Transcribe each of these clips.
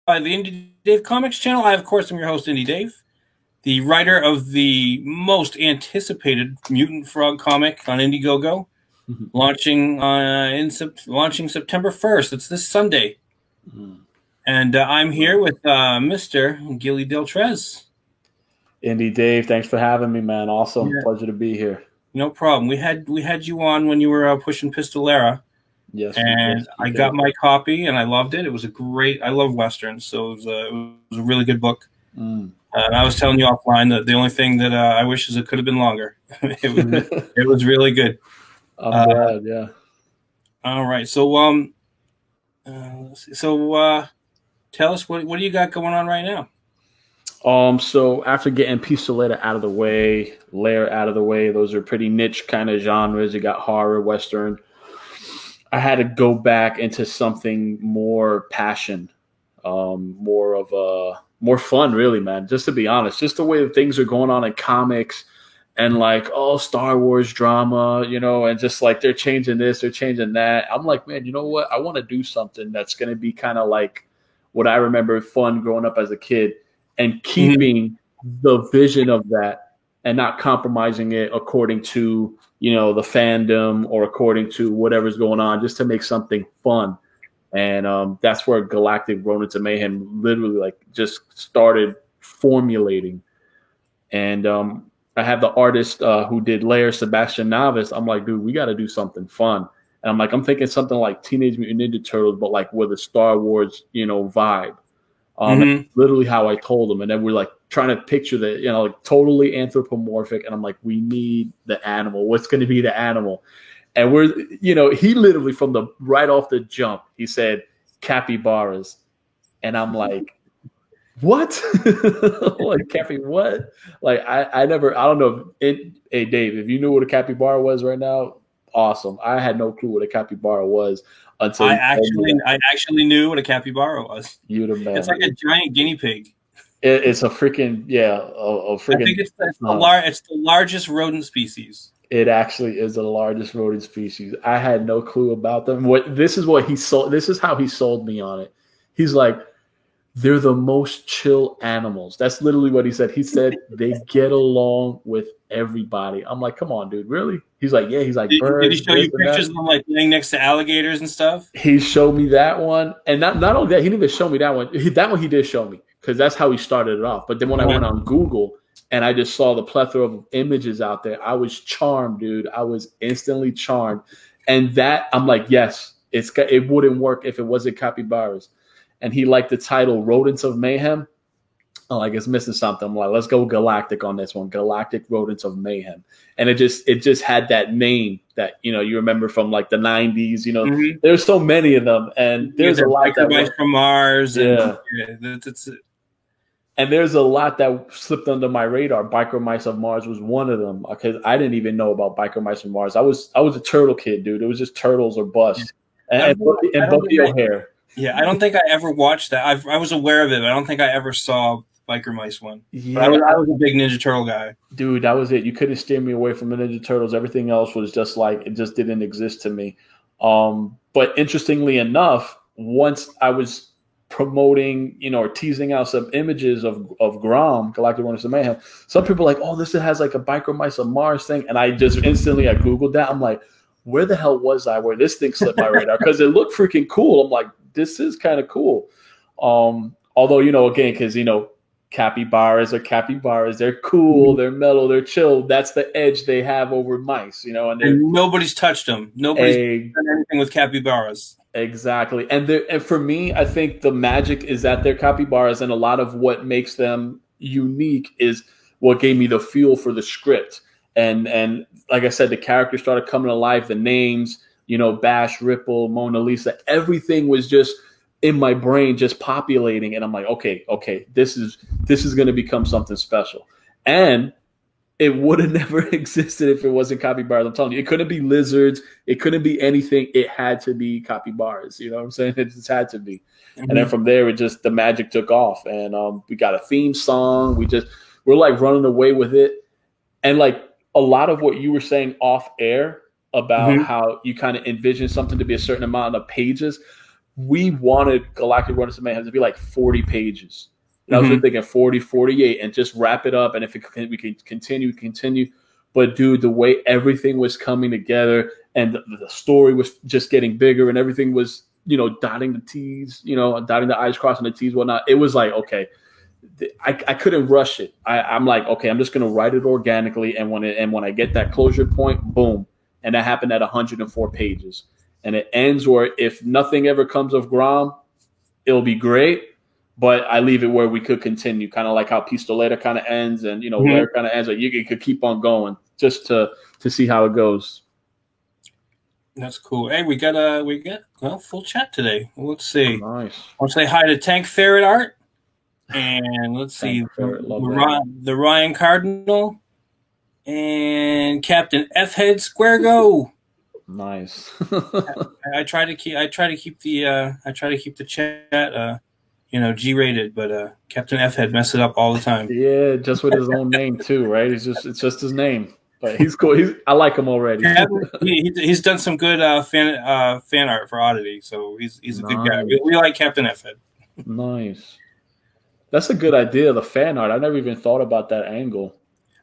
by the Indie Dave Comics channel. I, of course, am your host, Indie Dave, the writer of the most anticipated Mutant Frog comic on Indiegogo, launching September 1st. It's this Sunday. And I'm here with Mr. Gilly Deltrez. Indie Dave, thanks for having me, man. Awesome. Yeah. Pleasure to be here. No problem. We had you on when you were pushing Pistolera. Yes. And I got my copy and I loved it. It was I love Westerns, so it was a really good book. And I was telling you offline that the only thing that I wish is it could have been longer. it was really good. I'm glad, yeah. All right. So tell us what do you got going on right now? So after getting Pistolera out of the way, Lair out of the way, those are pretty niche kind of genres. You got horror, Western. I had to go back into something more passion, more fun, really, man. Just to be honest, just the way that things are going on in comics and like, Star Wars drama, and just like they're changing this, they're changing that. I'm like, man, you know what? I want to do something that's going to be kind of like what I remember fun growing up as a kid and keeping the vision of that and not compromising it according to the fandom or according to whatever's going on, just to make something fun. And that's where Galactic Rodents of Mayhem literally like just started formulating. And I have the artist who did Lair, Sebastian Navis. I'm like, dude, we got to do something fun. And I'm thinking something like Teenage Mutant Ninja Turtles, but like with a Star Wars, vibe. Literally how I told him. And then we're like trying to picture the, like totally anthropomorphic. And I'm like, we need the animal. What's going to be the animal? And we're, he literally from right off the jump, he said capybaras. And I'm like, what? Like what? Like I don't know. Hey Dave, if you knew what a capybara was right now, awesome. I had no clue what a capybara was. Until I actually knew what a capybara was. It's like a giant guinea pig. It's a freaking a freaking. I think it's the largest rodent species. It actually is the largest rodent species. I had no clue about them. This is how he sold me on it. He's like, they're the most chill animals. That's literally what he said. He said they get along with everybody. I'm like, come on, dude, really? He's like, yeah. He's like, did he show you pictures of them like laying next to alligators and stuff? He showed me that one, and not only that, he didn't even show me that one. That one he did show me because that's how he started it off. But then when I went on Google and I just saw the plethora of images out there, I was charmed, dude. I was instantly charmed, and that I'm like, yes, it wouldn't work if it wasn't capybaras. And he liked the title Rodents of Mayhem. I'm like, it's missing something. I'm like, let's go Galactic on this one. Galactic Rodents of Mayhem. And it just had that name that, you remember from like the 90s, There's so many of them. And there's a lot that from Mars. Yeah. That's it. And there's a lot that slipped under my radar. Biker Mice of Mars was one of them because I didn't even know about Biker Mice of Mars. I was a turtle kid, dude. It was just turtles or bust. And Bucky O'Hare. Yeah, I don't think I ever watched that. I was aware of it, but I don't think I ever saw Biker Mice one. Yeah. I was a big Ninja Turtle guy. Dude, that was it. You couldn't steer me away from the Ninja Turtles. Everything else was just like, it just didn't exist to me. But interestingly enough, once I was promoting, or teasing out some images of Grom, Galactic Rodents of Mayhem, some people were like, oh, this has like a Biker Mice of Mars thing. And I just instantly, I Googled that. I'm like, where the hell was I where this thing slipped my radar? Because it looked freaking cool. I'm like, this is kind of cool. Although, again, because, capybaras are capybaras. They're cool. They're mellow. They're chill. That's the edge they have over mice, and nobody's touched them. Nobody's done anything with capybaras. Exactly. And for me, I think the magic is that they're capybaras, and a lot of what makes them unique is what gave me the feel for the script. And like I said, the characters started coming alive, the names, Bash, Ripple, Mona Lisa, everything was just in my brain, just populating. And I'm like, okay, this is going to become something special. And it would have never existed if it wasn't capybaras. I'm telling you, it couldn't be lizards. It couldn't be anything. It had to be capybaras. You know what I'm saying? It just had to be. And then from there, the magic took off. And we got a theme song. We're like running away with it. And like a lot of what you were saying off air about how you kind of envision something to be a certain amount of pages, we wanted Galactic Runners of Mayhem to be like 40 pages. And I was thinking 40, 48, and just wrap it up. And if we can continue. But dude, the way everything was coming together and the story was just getting bigger and everything was, dotting the T's, dotting the I's, crossing the T's, whatnot. It was like, okay, I couldn't rush it. I'm like, okay, I'm just going to write it organically. And when I get that closure point, boom. And that happened at 104 pages. And it ends where if nothing ever comes of Grom, it'll be great. But I leave it where we could continue, kind of like how Pistoleta kind of ends, and Lair kind of ends. Like you could keep on going just to see how it goes. That's cool. Hey, we got full chat today. Let's see. Nice. I'll say hi to Tank Ferret Art, and let's see the Ryan Cardinal and Captain F Head Square Go. Nice. I try to keep the chat G-rated, but Captain F Head mess it up all the time. Yeah, just with his own name too, right? It's just his name, but he's cool. I like him already. He's done some good fan art for Oddity, so he's a good guy. We like Captain F Head. Nice. That's a good idea. The fan art. I never even thought about that angle.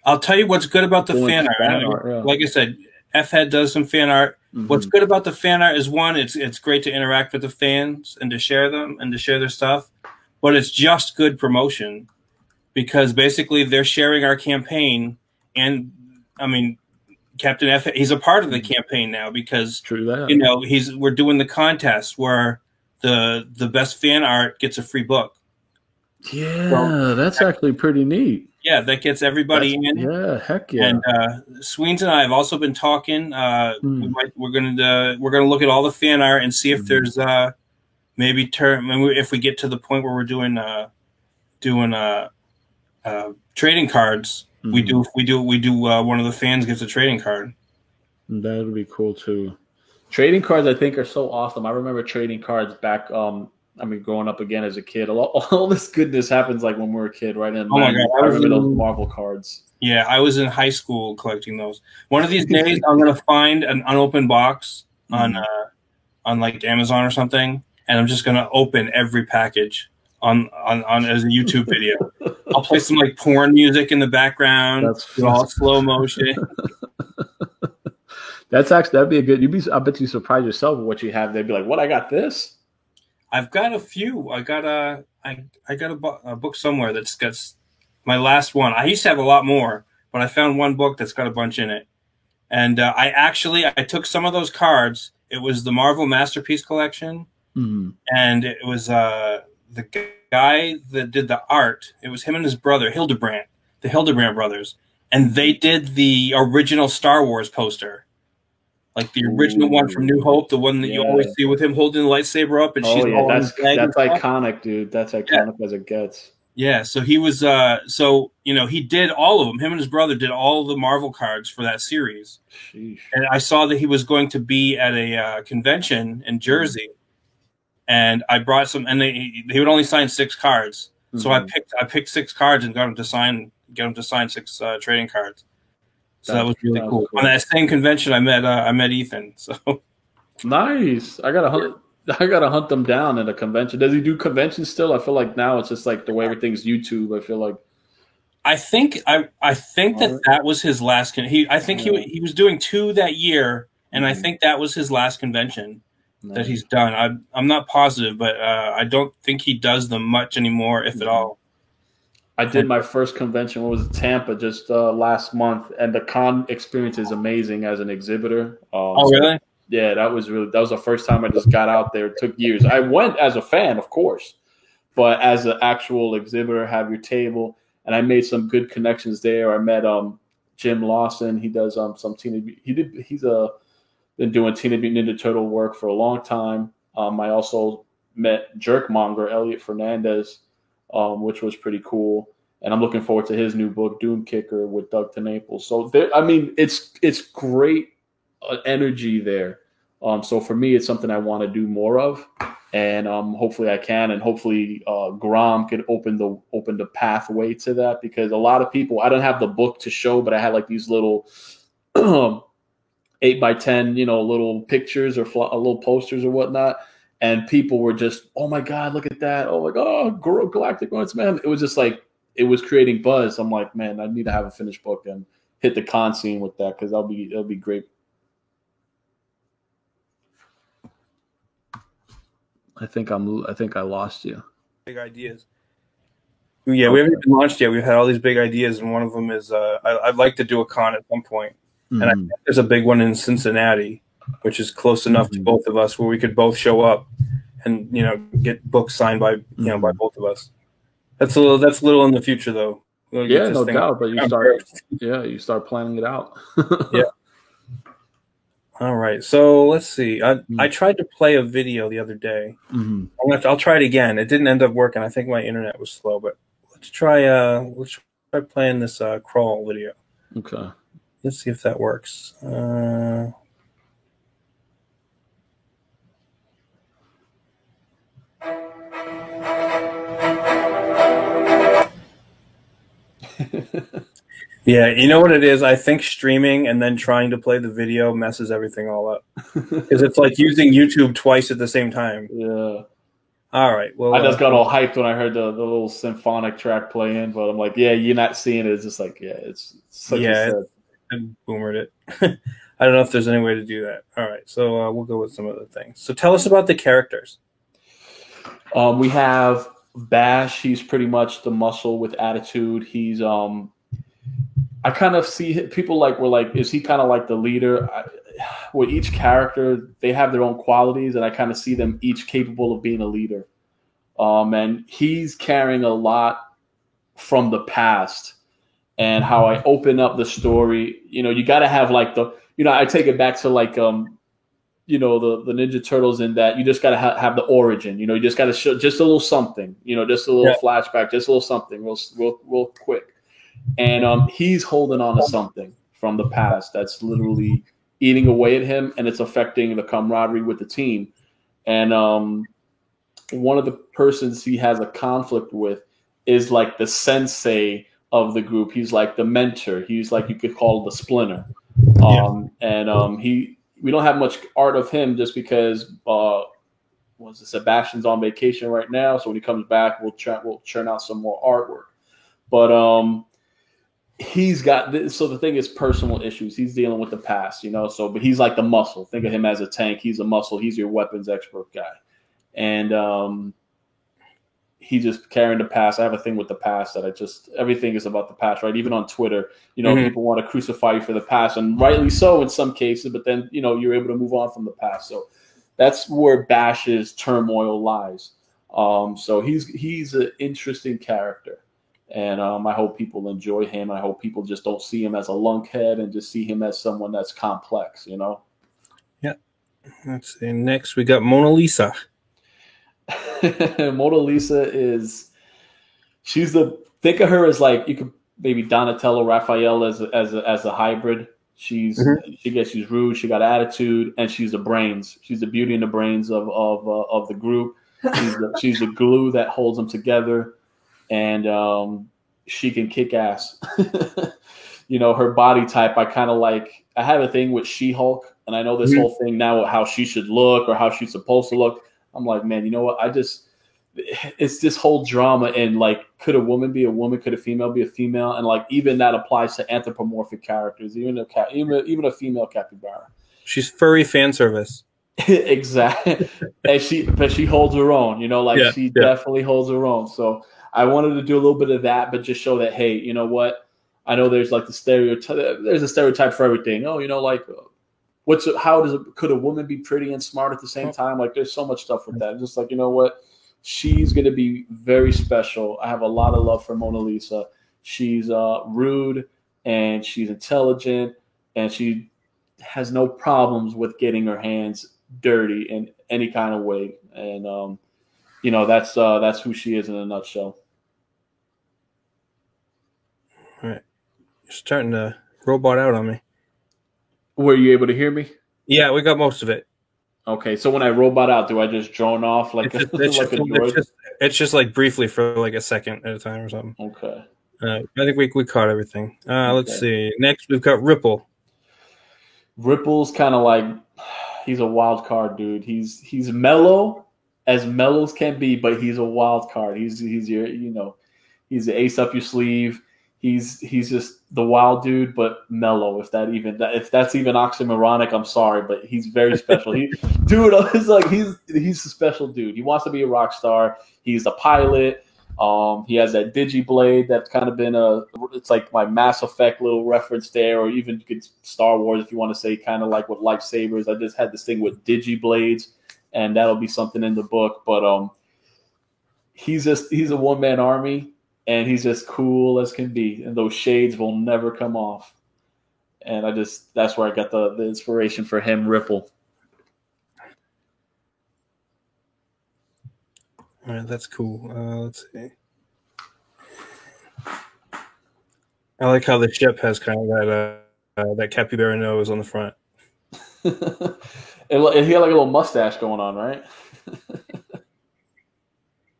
I'll tell you what's good about the fan art. Yeah. Like I said, F Head does some fan art. Mm-hmm. What's good about the fan art is one, it's great to interact with the fans and to share them and to share their stuff. But it's just good promotion because basically they're sharing our campaign. And I mean, Captain F, he's a part of the campaign now because true that. We're doing the contest where the best fan art gets a free book. Yeah, so, that's actually pretty neat. Yeah, that gets everybody in. Yeah, heck yeah. And Sweens and I have also been talking. We're gonna look at all the fan art and see if there's if we get to the point where we're doing trading cards. We do one of the fans gets a trading card. That would be cool too. Trading cards, I think, are so awesome. I remember trading cards back. Growing up again as a kid, all this goodness happens like when we were a kid, right? And oh my God, I remember those Marvel cards. Yeah, I was in high school collecting those. One of these days, I'm gonna find an unopened box on like Amazon or something, and I'm just gonna open every package on as a YouTube video. I'll play some like porn music in the background. That's all slow motion. That'd be a good. I bet you surprise yourself with what you have. They'd be like, "What? I got this." I've got a few. I got a book somewhere that's got my last one. I used to have a lot more, but I found one book that's got a bunch in it. And I took some of those cards. It was the Marvel Masterpiece Collection, and it was the guy that did the art. It was him and his brother Hildebrand, the Hildebrand brothers, and they did the original Star Wars poster. Like the original one from New Hope, the one that you always see with him holding the lightsaber up, and she's that's iconic, dude. That's iconic as it gets. Yeah, so he was he did all of them. Him and his brother did all of the Marvel cards for that series. Sheesh. And I saw that he was going to be at a convention in Jersey, and I brought some. And he would only sign 6 cards, so I picked 6 cards and got him to sign 6 trading cards. So that was really cool. On that same convention, I met Ethan. So nice. I gotta hunt them down at a convention. Does he do conventions still? I feel like now it's just like the way everything's YouTube. I feel like. I think that was his last. He was doing 2 that year, and I think that was his last convention that he's done. I'm not positive, but I don't think he does them much anymore, if at all. I did my first convention. What was it, Tampa, just last month, and the con experience is amazing as an exhibitor. Really? Yeah, that was the first time I just got out there. It took years. I went as a fan, of course, but as an actual exhibitor, have your table, and I made some good connections there. I met Jim Lawson. He does some been doing Teenage Mutant Ninja Turtle work for a long time. I also met Jerkmonger, Elliot Fernandez. Which was pretty cool, and I'm looking forward to his new book, Doom Kicker, with Doug TenNaples. So it's great energy there. So for me, it's something I want to do more of, and hopefully I can, and hopefully Grom could open the pathway to that, because a lot of people, I don't have the book to show, but I had like these little 8x10, little pictures or little posters or whatnot. and people were just, oh my god, look at that! Oh my god, Galactic Runs, man! It was just like it was creating buzz. I'm like, man, I need to have a finished book and hit the con scene with that because it'll be great. I think I lost you. Big ideas. Yeah, we haven't even launched yet. We've had all these big ideas, and one of them is I'd like to do a con at some point. And I think there's a big one in Cincinnati, which is close enough to both of us where we could both show up and get books signed by by both of us. That's a little in the future though. Yeah, no doubt. But you start planning it out. Yeah. All right. So let's see. I tried to play a video the other day. I'll try it again. It didn't end up working. I think my internet was slow, but let's try playing this crawl video. Okay. Let's see if that works. Yeah, you know what it is? I think streaming and then trying to play the video messes everything all up. Because it's like using YouTube twice at the same time. Yeah. All right. Well, I just got all hyped when I heard the little symphonic track playing, but I'm like, yeah, you're not seeing it. It's just like, yeah, it's like you said. I boomered it. I don't know if there's any way to do that. All right, so we'll go with some other things. So tell us about the characters. We have Bash. He's pretty much the muscle with attitude. He's I kind of see people were like, is he kind of like the leader? With each character, they have their own qualities, and I kind of see them each capable of being a leader. And he's carrying a lot from the past. And how I open up the story, you got to have like I take it back to like, the Ninja Turtles in that you just got to have the origin, you just got to show just a little something, just a little flashback, just a little something real quick. And he's holding on to something from the past that's literally eating away at him, and it's affecting the camaraderie with the team. And one of the persons he has a conflict with is like the sensei of the group. He's like the mentor. He's like, you could call the splinter. We don't have much art of him just because Sebastian's on vacation right now. So when he comes back, we'll churn out some more artwork. But he's got this. So the thing is personal issues. He's dealing with the past, but he's like the muscle. Think of him as a tank. He's a muscle. He's your weapons expert guy. And he's just carrying the past. I have a thing with the past that everything is about the past, right? Even on Twitter, people want to crucify you for the past, and rightly so in some cases, but then, you're able to move on from the past. So that's where Bash's turmoil lies. So he's an interesting character, and I hope people enjoy him. I hope people just don't see him as a lunkhead and just see him as someone that's complex, Yeah. Let's see. Next, we got Mona Lisa. Mona Lisa think of her as like, you could maybe Donatello, Raphael as a hybrid. She's rude, she got attitude, and she's the brains. She's the beauty and the brains of the group. She's the glue that holds them together, and she can kick ass. Her body type, I kind of like. I have a thing with She-Hulk, and I know this whole thing now, how she should look or how she's supposed to look. I'm like, man, you know what? It's this whole drama, and like, could a woman be a woman? Could a female be a female? And like, even that applies to anthropomorphic characters, even a female capybara. She's furry fan service. Exactly. And she holds her own, she definitely holds her own. So I wanted to do a little bit of that, but just show that, hey, you know what? I know there's like the stereotype. There's a stereotype for everything. Oh, could a woman be pretty and smart at the same time? Like, there's so much stuff with that. Just like, you know what? She's going to be very special. I have a lot of love for Mona Lisa. She's rude, and she's intelligent, and she has no problems with getting her hands dirty in any kind of way. And, that's who she is in a nutshell. All right. You're starting to robot out on me. Were you able to hear me? Yeah, we got most of it. Okay, so when I robot out, do I just drone off like a droid? It's just like briefly for like a second at a time or something. Okay. I think we caught everything. Let's see. Next, we've got Ripple. Ripple's kind of like, he's a wild card, dude. He's mellow, as mellow as can be, but he's a wild card. He's your he's the ace up your sleeve. He's just the wild dude, but mellow. If that's even oxymoronic, I'm sorry, but he's very special. Dude, it's like he's a special dude. He wants to be a rock star. He's a pilot. He has that Digiblade that's kind of been it's like my Mass Effect little reference there, or even you could Star Wars if you want to say kind of like with lightsabers. I just had this thing with Digiblades, and that'll be something in the book. But he's a one man army. And he's just cool as can be, and those shades will never come off. And that's where I got the inspiration for him, Ripple. All right, that's cool. Let's see. I like how the ship has kind of that capybara nose on the front. And he had like a little mustache going on, right?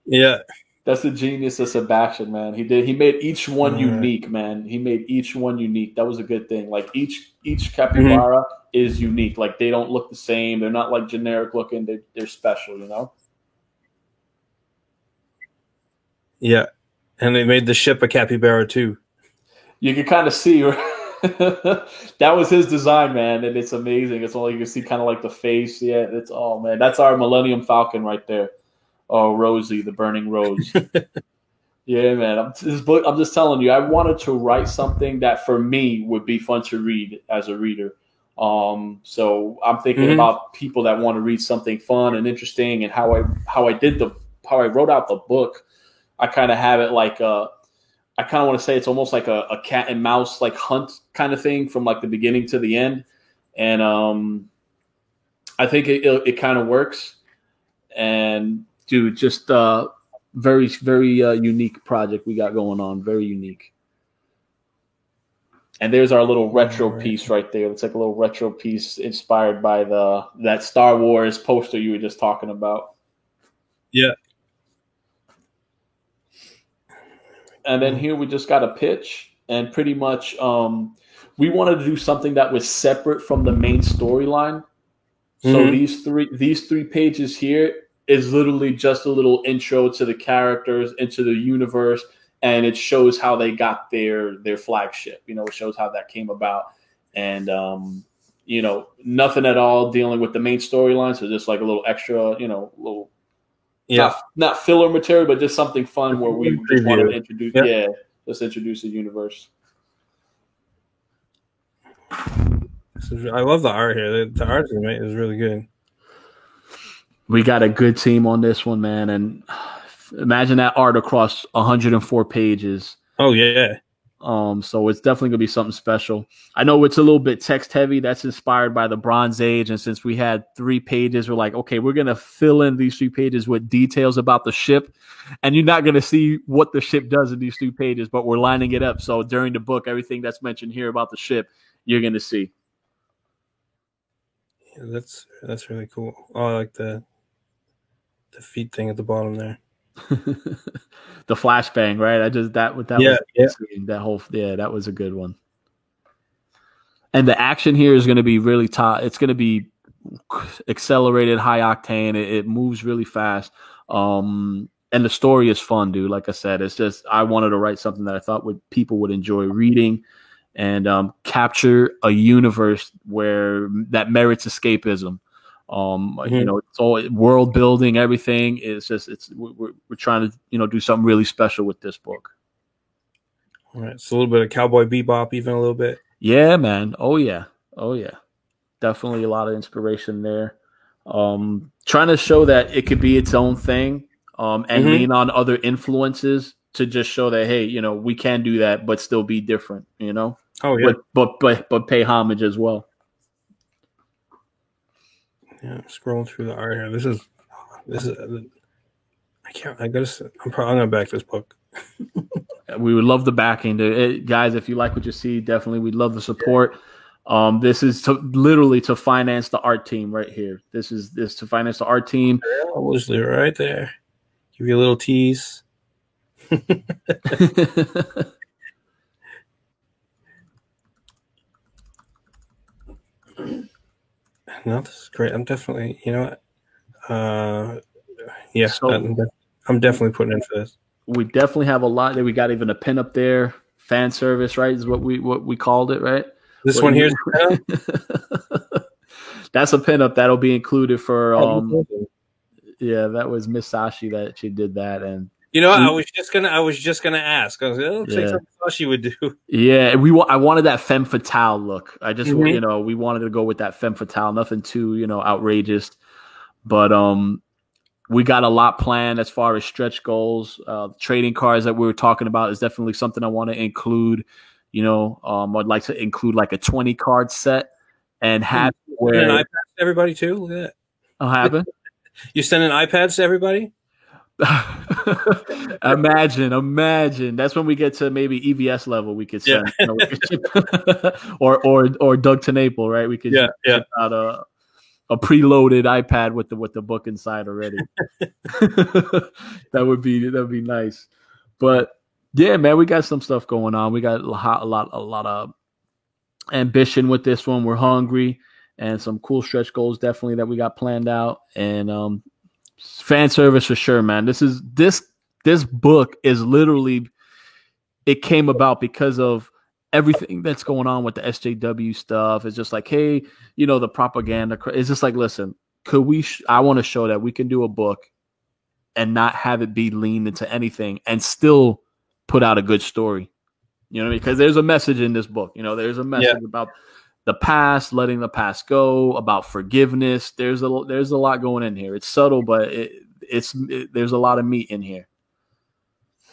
Yeah. That's the genius of Sebastian, man. He made each one unique, man. He made each one unique. That was a good thing. Like each capybara is unique. Like they don't look the same. They're not like generic looking. They're special, you know? Yeah. And they made the ship a capybara too. You can kind of see that was his design, man, and it's amazing. It's all you can see kind of like the face. Yeah, man. That's our Millennium Falcon right there. Oh, Rosie, the Burning Rose. Yeah, man. I'm just telling you, I wanted to write something that for me would be fun to read as a reader. So I'm thinking about people that want to read something fun and interesting, and how I wrote out the book. I kind of have it like I kind of want to say it's almost like a cat and mouse like hunt kind of thing from like the beginning to the end, and I think it kind of works. And dude, just very, very unique project we got going on. Very unique. And there's our little retro piece right there. It's like a little retro piece inspired by that Star Wars poster you were just talking about. Yeah. And then here we just got a pitch, and pretty much we wanted to do something that was separate from the main storyline. So these three pages here is literally just a little intro to the characters, into the universe, and it shows how they got their flagship. You know, it shows how that came about, and nothing at all dealing with the main storyline. So just like a little extra, little not filler material, but just something fun where we just want to introduce, just introduce the universe. I love the art here. The art is really good. We got a good team on this one, man. And imagine that art across 104 pages. Oh, yeah. So it's definitely going to be something special. I know it's a little bit text heavy. That's inspired by the Bronze Age. And since we had 3 pages, we're like, okay, we're going to fill in these 3 pages with details about the ship. And you're not going to see what the ship does in these 3 pages, but we're lining it up. So during the book, everything that's mentioned here about the ship, you're going to see. Yeah, that's really cool. Oh, I like the feet thing at the bottom there. The flashbang, right? That was a good one. And the action here is going to be really top. It's going to be accelerated, high octane. It moves really fast. And the story is fun, dude. Like I said, it's just I wanted to write something that I thought people would enjoy reading, and capture a universe where that merits escapism. It's all world building. Everything is we're trying to do something really special with this book. All right, it's a little bit of Cowboy Bebop, even a little bit. Yeah, man. Oh yeah. Definitely a lot of inspiration there. Trying to show that it could be its own thing, and lean on other influences to just show that, hey, we can do that, but still be different. Oh yeah. But pay homage as well. Yeah, I'm scrolling through the art here. This is. I'm gonna back this book. We would love the backing, guys. If you like what you see, definitely we'd love the support. This is literally to finance the art team right here. This is to finance the art team. Almost right there. Give you a little tease. No, this is great. I'm definitely, Yeah, So I'm definitely putting in for this. we definitely have a lot there. We got even a pin up there. Fan service, right? Is what we called it, right? This What one you, here's that's a pinup that'll be included for oh, yeah, that was Miss Sashi that she did that. And you know, I was just gonna ask. I was like, it looks like Yeah. something else she would do. yeah, I wanted that femme fatale look. I just Mhm. you know, we wanted to go with that femme fatale, nothing too, you know, outrageous. But we got a lot planned as far as stretch goals. Trading cards that we were talking about is definitely something I want to include. You know, I'd like to include like a 20 card set and have Sending where iPads to everybody too. Look at that. happen. You sending iPads to everybody? Imagine. That's when we get to maybe EVS level. We could send, you know, we could ship, or Doug to Naples, right? We could ship out a preloaded iPad with the book inside already. That'd be nice. But yeah, man, we got some stuff going on. We got a lot of ambition with this one. We're hungry, and some cool stretch goals definitely that we got planned out. And fan service for sure, man. This book is literally, it came about because of everything that's going on with the SJW stuff. It's just like, hey, you know, the propaganda. It's just like, listen, could we? I want to show that we can do a book and not have it be leaned into anything and still put out a good story. You know what I mean? Because there's a message in this book. You know, there's a message about the past, letting the past go, about forgiveness. There's a lot going in here. It's subtle, but there's a lot of meat in here.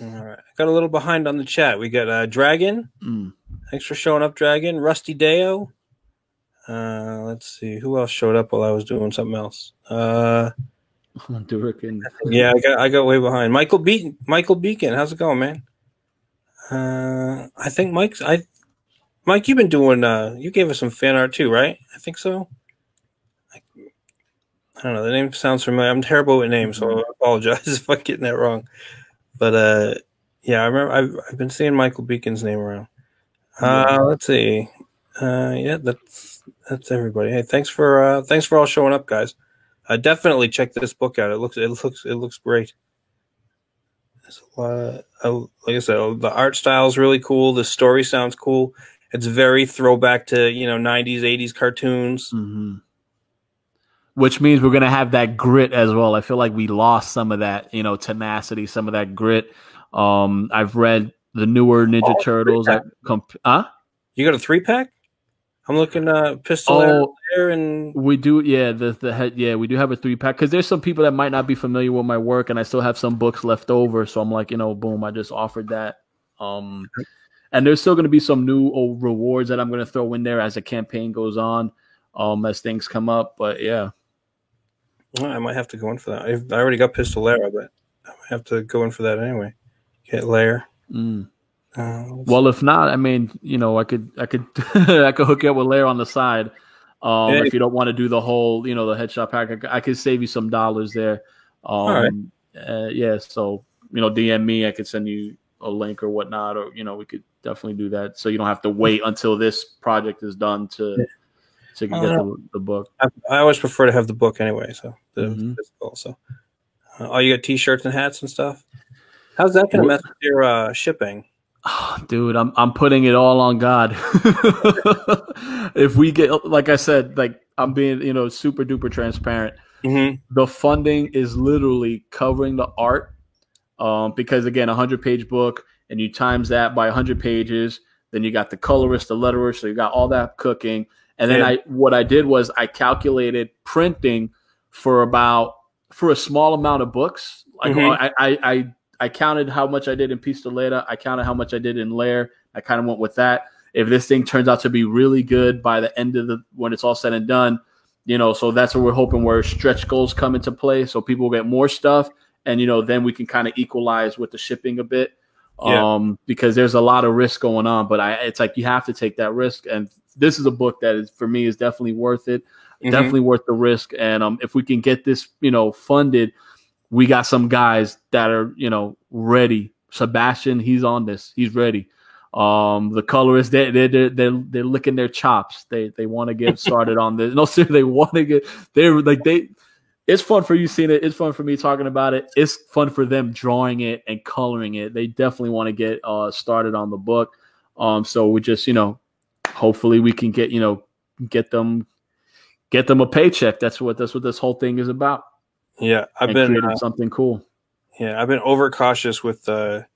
All right. I got a little behind on the chat. We got Dragon. Thanks for showing up, Dragon. Rusty Deo. Let's see. Who else showed up while I was doing something else? Yeah, I got way behind. Michael Beacon. How's it going, man? I think Mike, you've been doing. You gave us some fan art too, right? I think so. I don't know. The name sounds familiar. I'm terrible with names, so I apologize if I'm getting that wrong. But yeah, I remember I've been seeing Michael Beacon's name around. Let's see. Yeah, that's everybody. Hey, thanks for all showing up, guys. Definitely check this book out. It looks great. There's a lot. Like I said, the art style is really cool. The story sounds cool. It's very throwback to 90s, 80s cartoons. Mm-hmm. Which means we're gonna have that grit as well. I feel like we lost some of that, tenacity, some of that grit. I've read the newer Ninja Turtles. You got a 3-pack? I'm looking Pistol there, and we do. Yeah, the head. Yeah, we do have a 3-pack because there's some people that might not be familiar with my work, and I still have some books left over. So I'm like, boom, I just offered that. And there's still going to be some new rewards that I'm going to throw in there as the campaign goes on, as things come up. But yeah. Well, I might have to go in for that. I already got Pistolera, but I might have to go in for that anyway. Get Lair. Well, if not, I mean, I could I could hook you up with Lair on the side. If you don't want to do the whole, the headshot pack, I could save you some dollars there. All right. Yeah. So, DM me. I could send you a link or whatnot, or we could definitely do that. So you don't have to wait until this project is done to get the book. I always prefer to have the book anyway. So the physical. So, you got T-shirts and hats and stuff. How's that going to mess with your shipping? Oh, dude, I'm putting it all on God. If we get, like I said, like I'm being, super duper transparent. Mm-hmm. The funding is literally covering the art, because again, 100-page book, and you times that by 100 pages, then you got the colorist, the letterer, so you got all that cooking. And then what I did was I calculated printing for a small amount of books. Like I counted how much I did in Pistoleta. I counted how much I did in Lair. I kind of went with that. If this thing turns out to be really good by the end of when it's all said and done, so that's what we're hoping, where stretch goals come into play. So people will get more stuff, and then we can kind of equalize with the shipping a bit. Because there's a lot of risk going on, but it's like you have to take that risk. And this is a book that is, for me, is definitely worth it. Definitely worth the risk. And if we can get this, funded, we got some guys that are, ready. Sebastian, he's on this. He's ready. The colorists, they're licking their chops. They want to get started on this. No, sir, they want to get. it's fun for you seeing it. It's fun for me talking about it. It's fun for them drawing it and coloring it. They definitely want to get started on the book. So we just, hopefully we can get them a paycheck. That's what this whole thing is about. Yeah, I've been creating something cool. Yeah, I've been overcautious with our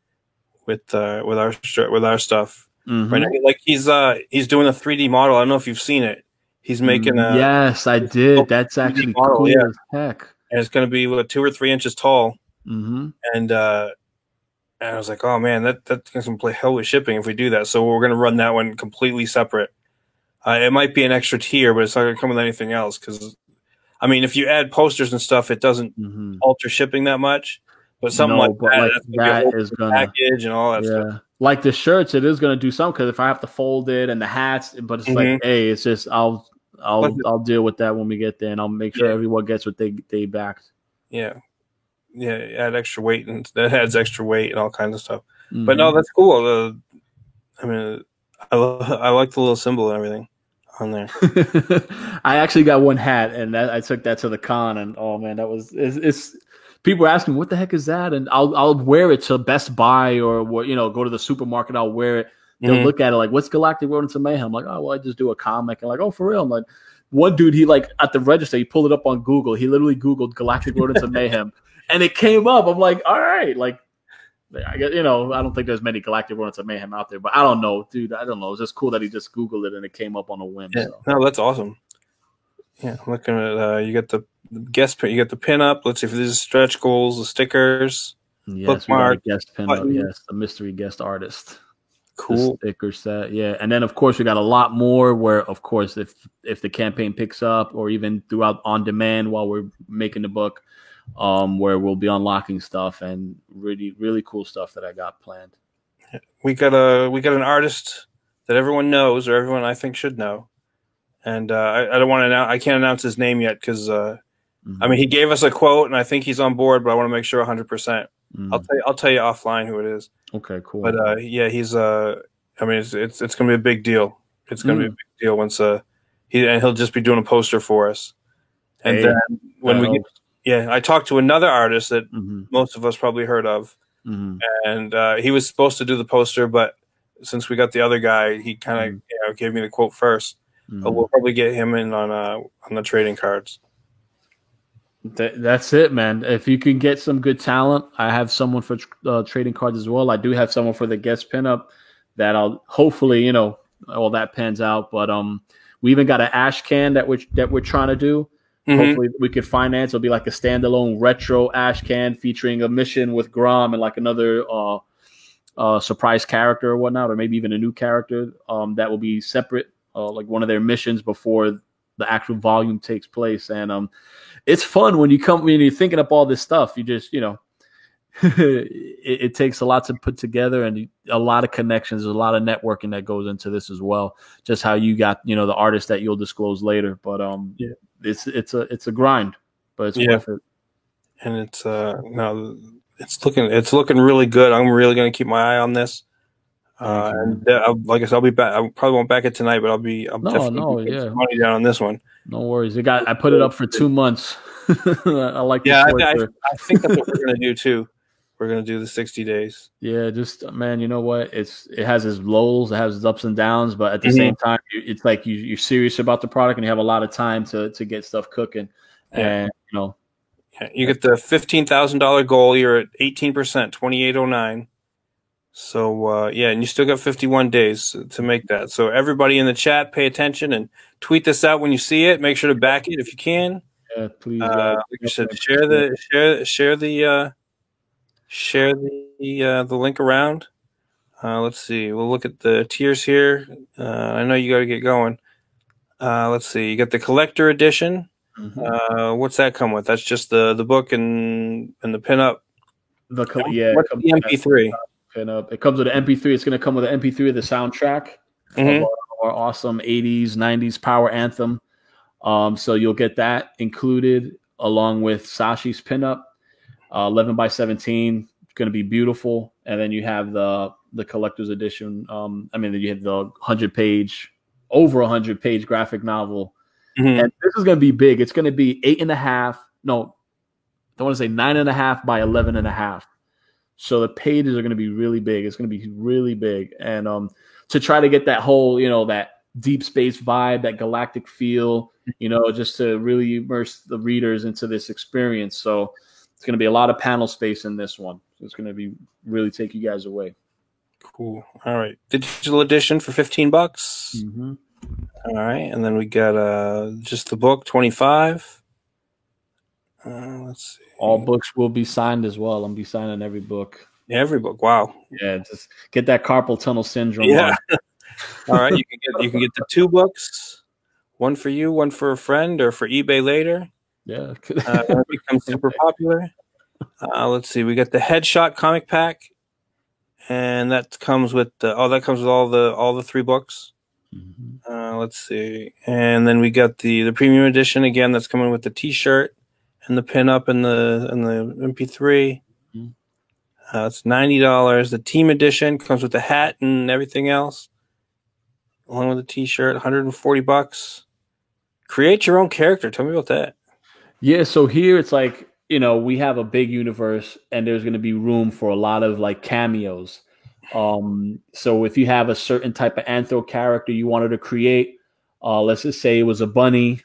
stuff. Mm-hmm. Right now. Like he's doing a 3D model. I don't know if you've seen it. He's making a yes, I did. That's actually model, cool as heck. And it's going to be 2 or 3 inches tall. Mm-hmm. And I was like, oh man, that's going to play hell with shipping if we do that. So we're going to run that one completely separate. It might be an extra tier, but it's not going to come with anything else. Because I mean, if you add posters and stuff, it doesn't alter shipping that much. But something that is going to package and all that stuff. Like the shirts, it is going to do something. Because if I have to fold it and the hats, but it's like, hey, it's just I'll deal with that when we get there, and I'll make sure everyone gets what they backed. Yeah, add extra weight, and that adds extra weight and all kinds of stuff. Mm-hmm. But no, that's cool. I mean, I like the little symbol and everything on there. I actually got one hat, and I took that to the con, and oh man, it's people are asking what the heck is that, and I'll wear it to Best Buy or go to the supermarket. I'll wear it. They'll look at it like, what's Galactic Rodents of Mayhem? I'm like, oh, well, I just do a comic. And like, oh, for real? I'm like, one dude, he at the register, he pulled it up on Google. He literally Googled Galactic Rodents of Mayhem. And it came up. I'm like, all right. Like, I guess, I don't think there's many Galactic Rodents of Mayhem out there. But I don't know, dude. I don't know. It's just cool that he just Googled it and it came up on a whim. Yeah. So. No, that's awesome. Yeah, I'm looking at, you get the guest, you get the pinup. Let's see if this is stretch goals, the stickers, bookmark. Guest pinup, yes, the mystery guest artist. Cool sticker set, yeah. And then of course we got a lot more where, of course, if the campaign picks up or even throughout on demand while we're making the book, where we'll be unlocking stuff and really, really cool stuff that I got planned. We got an artist that everyone knows, or everyone I think should know, and I don't want to announce. I can't announce his name yet because I mean he gave us a quote and I think he's on board, but I want to make sure 100%. I'll tell you offline who it is. Okay, cool. But he's I mean it's going to be a big deal. It's going to be a big deal once he'll just be doing a poster for us. And then when I talked to another artist that most of us probably heard of, and he was supposed to do the poster, but since we got the other guy, he kind of gave me the quote first. We'll probably get him in on the trading cards. That's it, man. If you can get some good talent, I have someone for trading cards as well. I do have someone for the guest pinup that I'll hopefully, all that pans out. But we even got an ash can that we're trying to do. Hopefully we could finance. It'll be like a standalone retro ash can featuring a mission with Grom and like another surprise character or whatnot, or maybe even a new character that will be separate, like one of their missions before the actual volume takes place. And it's fun when you're thinking up all this stuff. You just, it takes a lot to put together and a lot of connections. There's a lot of networking that goes into this as well. Just how you got, the artist that you'll disclose later. But it's a grind, but it's worth it. And it's it's looking really good. I'm really going to keep my eye on this. And like I said, I'll be back. I probably won't back it tonight, but I'll definitely put some money down on this one. No worries. I put it up for 2 months. I like. Yeah, I think that's what we're going to do too. We're going to do the 60 days. Yeah, just man, you know what? It has its lows, it has its ups and downs, but at the same time, it's like you're serious about the product and you have a lot of time to get stuff cooking. And you get the $15,000 goal. You're at 18%, 2809. So, and you still got 51 days to make that. So everybody in the chat, pay attention and tweet this out when you see it. Make sure to back it if you can. Yeah, please. Like I said, share the link around. Let's see. We'll look at the tiers here. I know you got to get going. Let's see. You got the collector edition. What's that come with? That's just the book and the pinup. What's the MP3? It comes with an MP3. It's going to come with an MP3 of the soundtrack of our awesome 80s, 90s power anthem. So you'll get that included along with Sashi's pinup, 11 by 17. It's going to be beautiful. And then you have the collector's edition. Then you have the over 100 page graphic novel. And this is going to be big. It's going to be 8.5 no, I want to say 9.5 by 11.5. So the pages are going to be really big. It's going to be really big. And to try to get that whole, that deep space vibe, that galactic feel, just to really immerse the readers into this experience. So it's going to be a lot of panel space in this one. It's going to be really take you guys away. Cool. All right. Digital edition for $15. Mm-hmm. All right. And then we got just the book, 25. Let's see. All books will be signed as well. I'm be signing every book. Every book. Wow. Yeah, just get that carpal tunnel syndrome. Yeah. All right. You can get the 2 books. One for you, one for a friend, or for eBay later. Yeah. It becomes super popular. Let's see. We got the Headshot comic pack, and that comes with all the 3 books. Mm-hmm. Let's see. And then we got the premium edition again. That's coming with the T-shirt and the pin-up and the MP3. Mm-hmm. It's $90. The team edition comes with the hat and everything else, along with the T-shirt. $140. Create your own character. Tell me about that. Yeah, so here it's like, we have a big universe and there's going to be room for a lot of like cameos. So if you have a certain type of anthro character you wanted to create, let's just say it was a bunny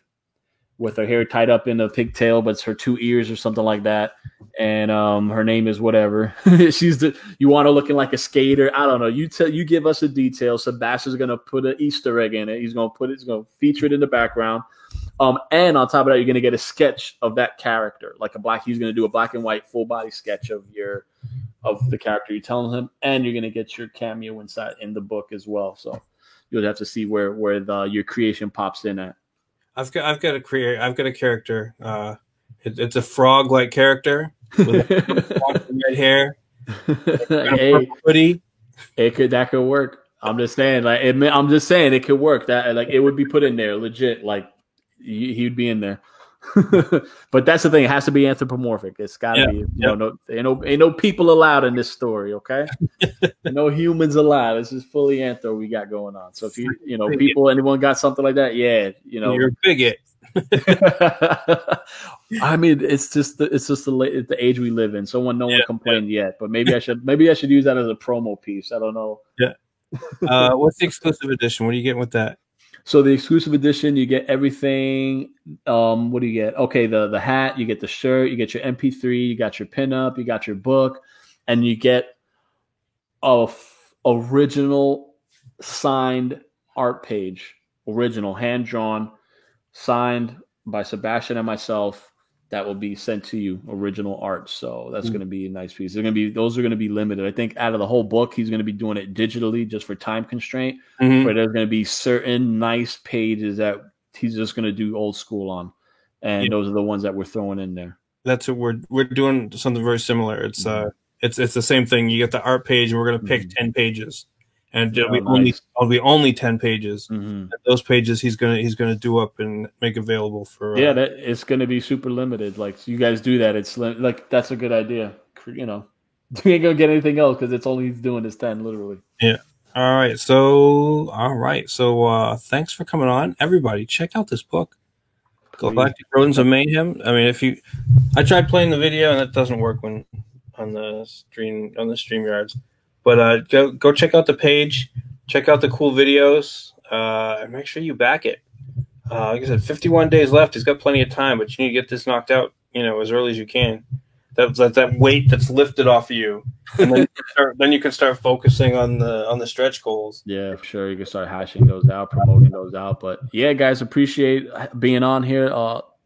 with her hair tied up in a pigtail, but it's her 2 ears or something like that. And her name is whatever. You want her looking like a skater. I don't know. You give us a detail. Sebastian's going to put an Easter egg in it. He's going to feature it in the background. And on top of that, you're going to get a sketch of that character, he's going to do a black and white full body sketch of the character you're telling him, and you're going to get your cameo inside in the book as well. So you'll have to see where your creation pops in at. I've got a character. It's a frog-like character with red hair, hey, hoodie. That could work. I'm just saying, it could work. That it would be put in there, legit. He would be in there. But that's the thing; it has to be anthropomorphic. It's got to be. Ain't no people allowed in this story. Okay, no humans allowed. This is fully anthro we got going on. So if anyone got something like that, you're a bigot. I mean, it's just the age we live in. No one complained yet, but maybe I should use that as a promo piece. I don't know. Yeah. What's the exclusive edition? What are you getting with that? So the exclusive edition, you get everything. What do you get? Okay, the hat, you get the shirt, you get your MP3, you got your pinup, you got your book, and you get original signed art page, original hand drawn, signed by Sebastian and myself. That will be sent to you, original art. So that's going to be a nice piece. Those are going to be limited. I think out of the whole book, he's going to be doing it digitally just for time constraint. Mm-hmm. But there's going to be certain nice pages that he's just going to do old school on, and those are the ones that we're throwing in there. That's what we're doing. Something very similar. It's it's the same thing. You get the art page, and we're going to pick 10 pages. And it'll be only 10 pages. Mm-hmm. Those pages he's gonna do up and make available for. It's gonna be super limited. Like you guys do that, it's that's a good idea. You ain't gonna get anything else because it's only he's doing is 10, literally. Yeah. All right. So thanks for coming on, everybody. Check out this book, Galactic Rodents of Mayhem. I mean, I tried playing the video and it doesn't work when on the StreamYards. But go check out the page, check out the cool videos, and make sure you back it. Like I said, 51 days left. He's got plenty of time, but you need to get this knocked out, as early as you can. That weight that's lifted off of you, and then you can start focusing on the stretch goals. Yeah, for sure. You can start hashing those out, promoting those out. But yeah, guys, appreciate being on here.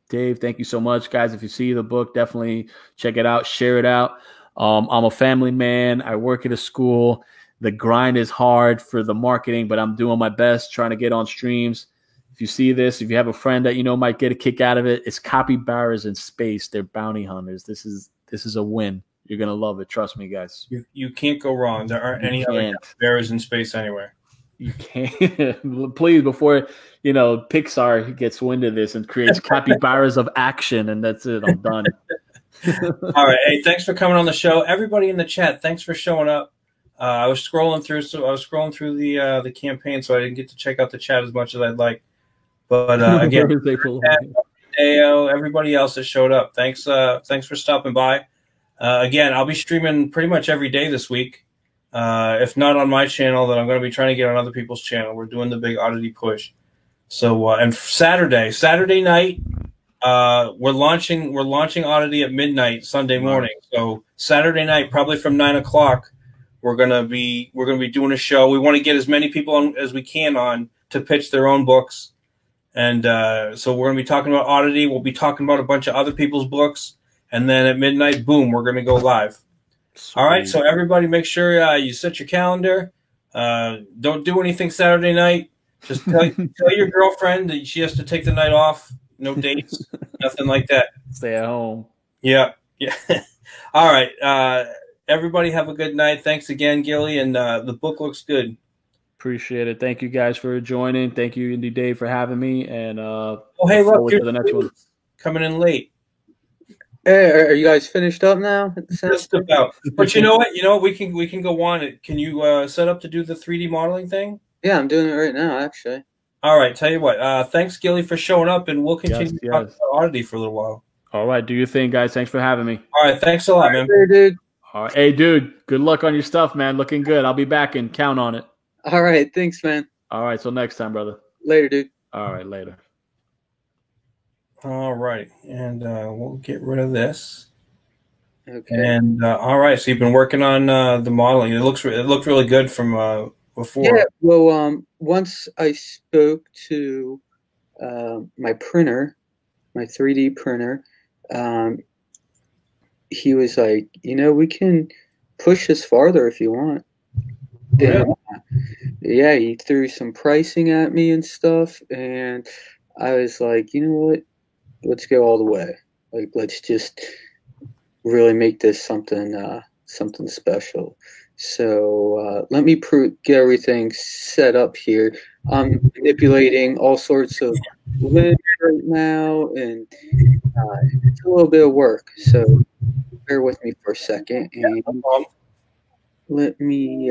Dave, thank you so much, guys. If you see the book, definitely check it out, share it out. I'm a family man. I work at a school. The grind is hard for the marketing, but I'm doing my best trying to get on streams. If you see this, if you have a friend that might get a kick out of it, it's capybaras in space. They're bounty hunters. This is a win. You're gonna love it. Trust me, guys. You can't go wrong. There aren't any other capybaras in space anywhere. You can't. Please, before Pixar gets wind of this and creates capybaras of action, and that's it. I'm done. All right. Hey, thanks for coming on the show. Everybody in the chat, thanks for showing up. I was scrolling through the campaign, so I didn't get to check out the chat as much as I'd like. But again, Deo, everybody else that showed up. Thanks for stopping by. Again, I'll be streaming pretty much every day this week. If not on my channel, then I'm going to be trying to get on other people's channel. We're doing the big oddity push. So and Saturday night, we're launching Oddity at midnight Sunday morning. So Saturday night, probably from 9:00, we're gonna be doing a show. We want to get as many people on as we can on to pitch their own books, and so we're gonna be talking about Oddity. We'll be talking about a bunch of other people's books, and then at midnight, boom, we're gonna go live. Sweet. All right, so everybody, make sure you set your calendar. Don't do anything Saturday night. Just tell your girlfriend that she has to take the night off. No dates, nothing like that. Stay at home. Yeah. All right. Everybody have a good night. Thanks again, Gilly, and the book looks good. Appreciate it. Thank you guys for joining. Thank you, Indie Dave, for having me. And hey, look, here's the next one coming in late. Hey, are you guys finished up now? Just about. But you know what? We can go on. Can you set up to do the 3D modeling thing? Yeah, I'm doing it right now, actually. All right. Tell you what. Thanks, Gilly, for showing up, and we'll continue to talk about Oddity for a little while. All right. Do your thing, guys. Thanks for having me. All right. Thanks a lot, man. Hey, dude. All right. Hey, dude. Good luck on your stuff, man. Looking good. I'll be back and count on it. All right. Thanks, man. All right. Till next time, brother. Later, dude. All right. Later. All right. And we'll get rid of this. Okay. And all right. So you've been working on the modeling. It looked really good from before. Yeah. Well, once I spoke to my printer, my 3D printer, he was like, we can push this farther if you want. Yeah. Yeah, he threw some pricing at me and stuff, and I was like, you know what? Let's go all the way. Like, let's just really make this something special. So let me get everything set up here. I'm manipulating all sorts of lids right now, and it's a little bit of work. So bear with me for a second, and let me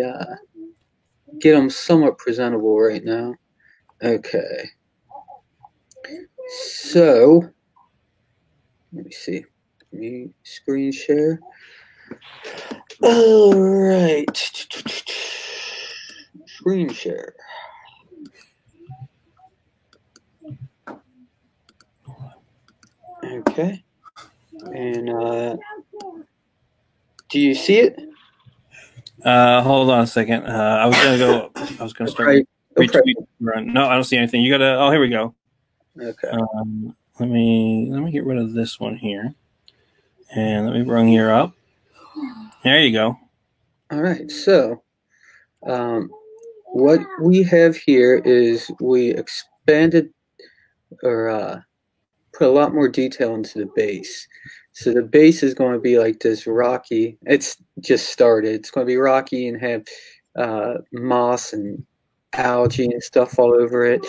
get them somewhat presentable right now. Okay. So let me see. Let me screen share. All right. Screen share. Okay. And do you see it? Hold on a second. I was gonna start retweeting. No, I don't see anything. You gotta. Oh, here we go. Okay. Let me get rid of this one here, and let me bring you up. There you go. All right. So, what we have here is we expanded or put a lot more detail into the base. So the base is going to be like this rocky. It's just started. It's going to be rocky and have moss and algae and stuff all over it.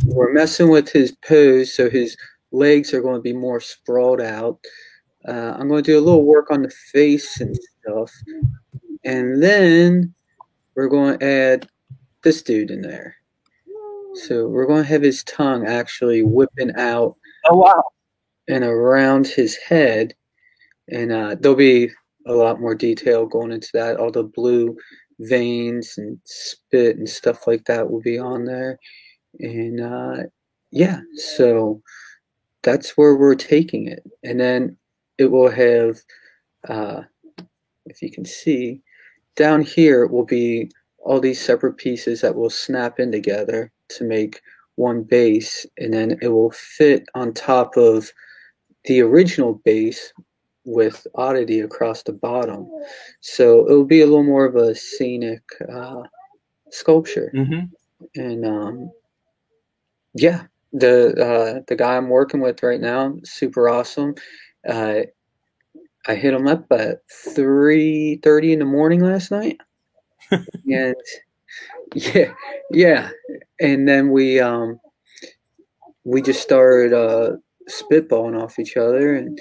We're messing with his pose, so his legs are going to be more sprawled out. I'm going to do a little work on the face and stuff. And then we're going to add this dude in there. So we're going to have his tongue actually whipping out. Oh, wow. And around his head. And there'll be a lot more detail going into that. All the blue veins and spit and stuff like that will be on there. And yeah, so that's where we're taking it. And then it will have, if you can see, down here will be all these separate pieces that will snap in together to make one base, and then it will fit on top of the original base with Oddity across the bottom. So it will be a little more of a scenic sculpture. Mm-hmm. And yeah, the guy I'm working with right now, super awesome. I hit him up at 3:30 in the morning last night. And yeah. And then we just started spitballing off each other. And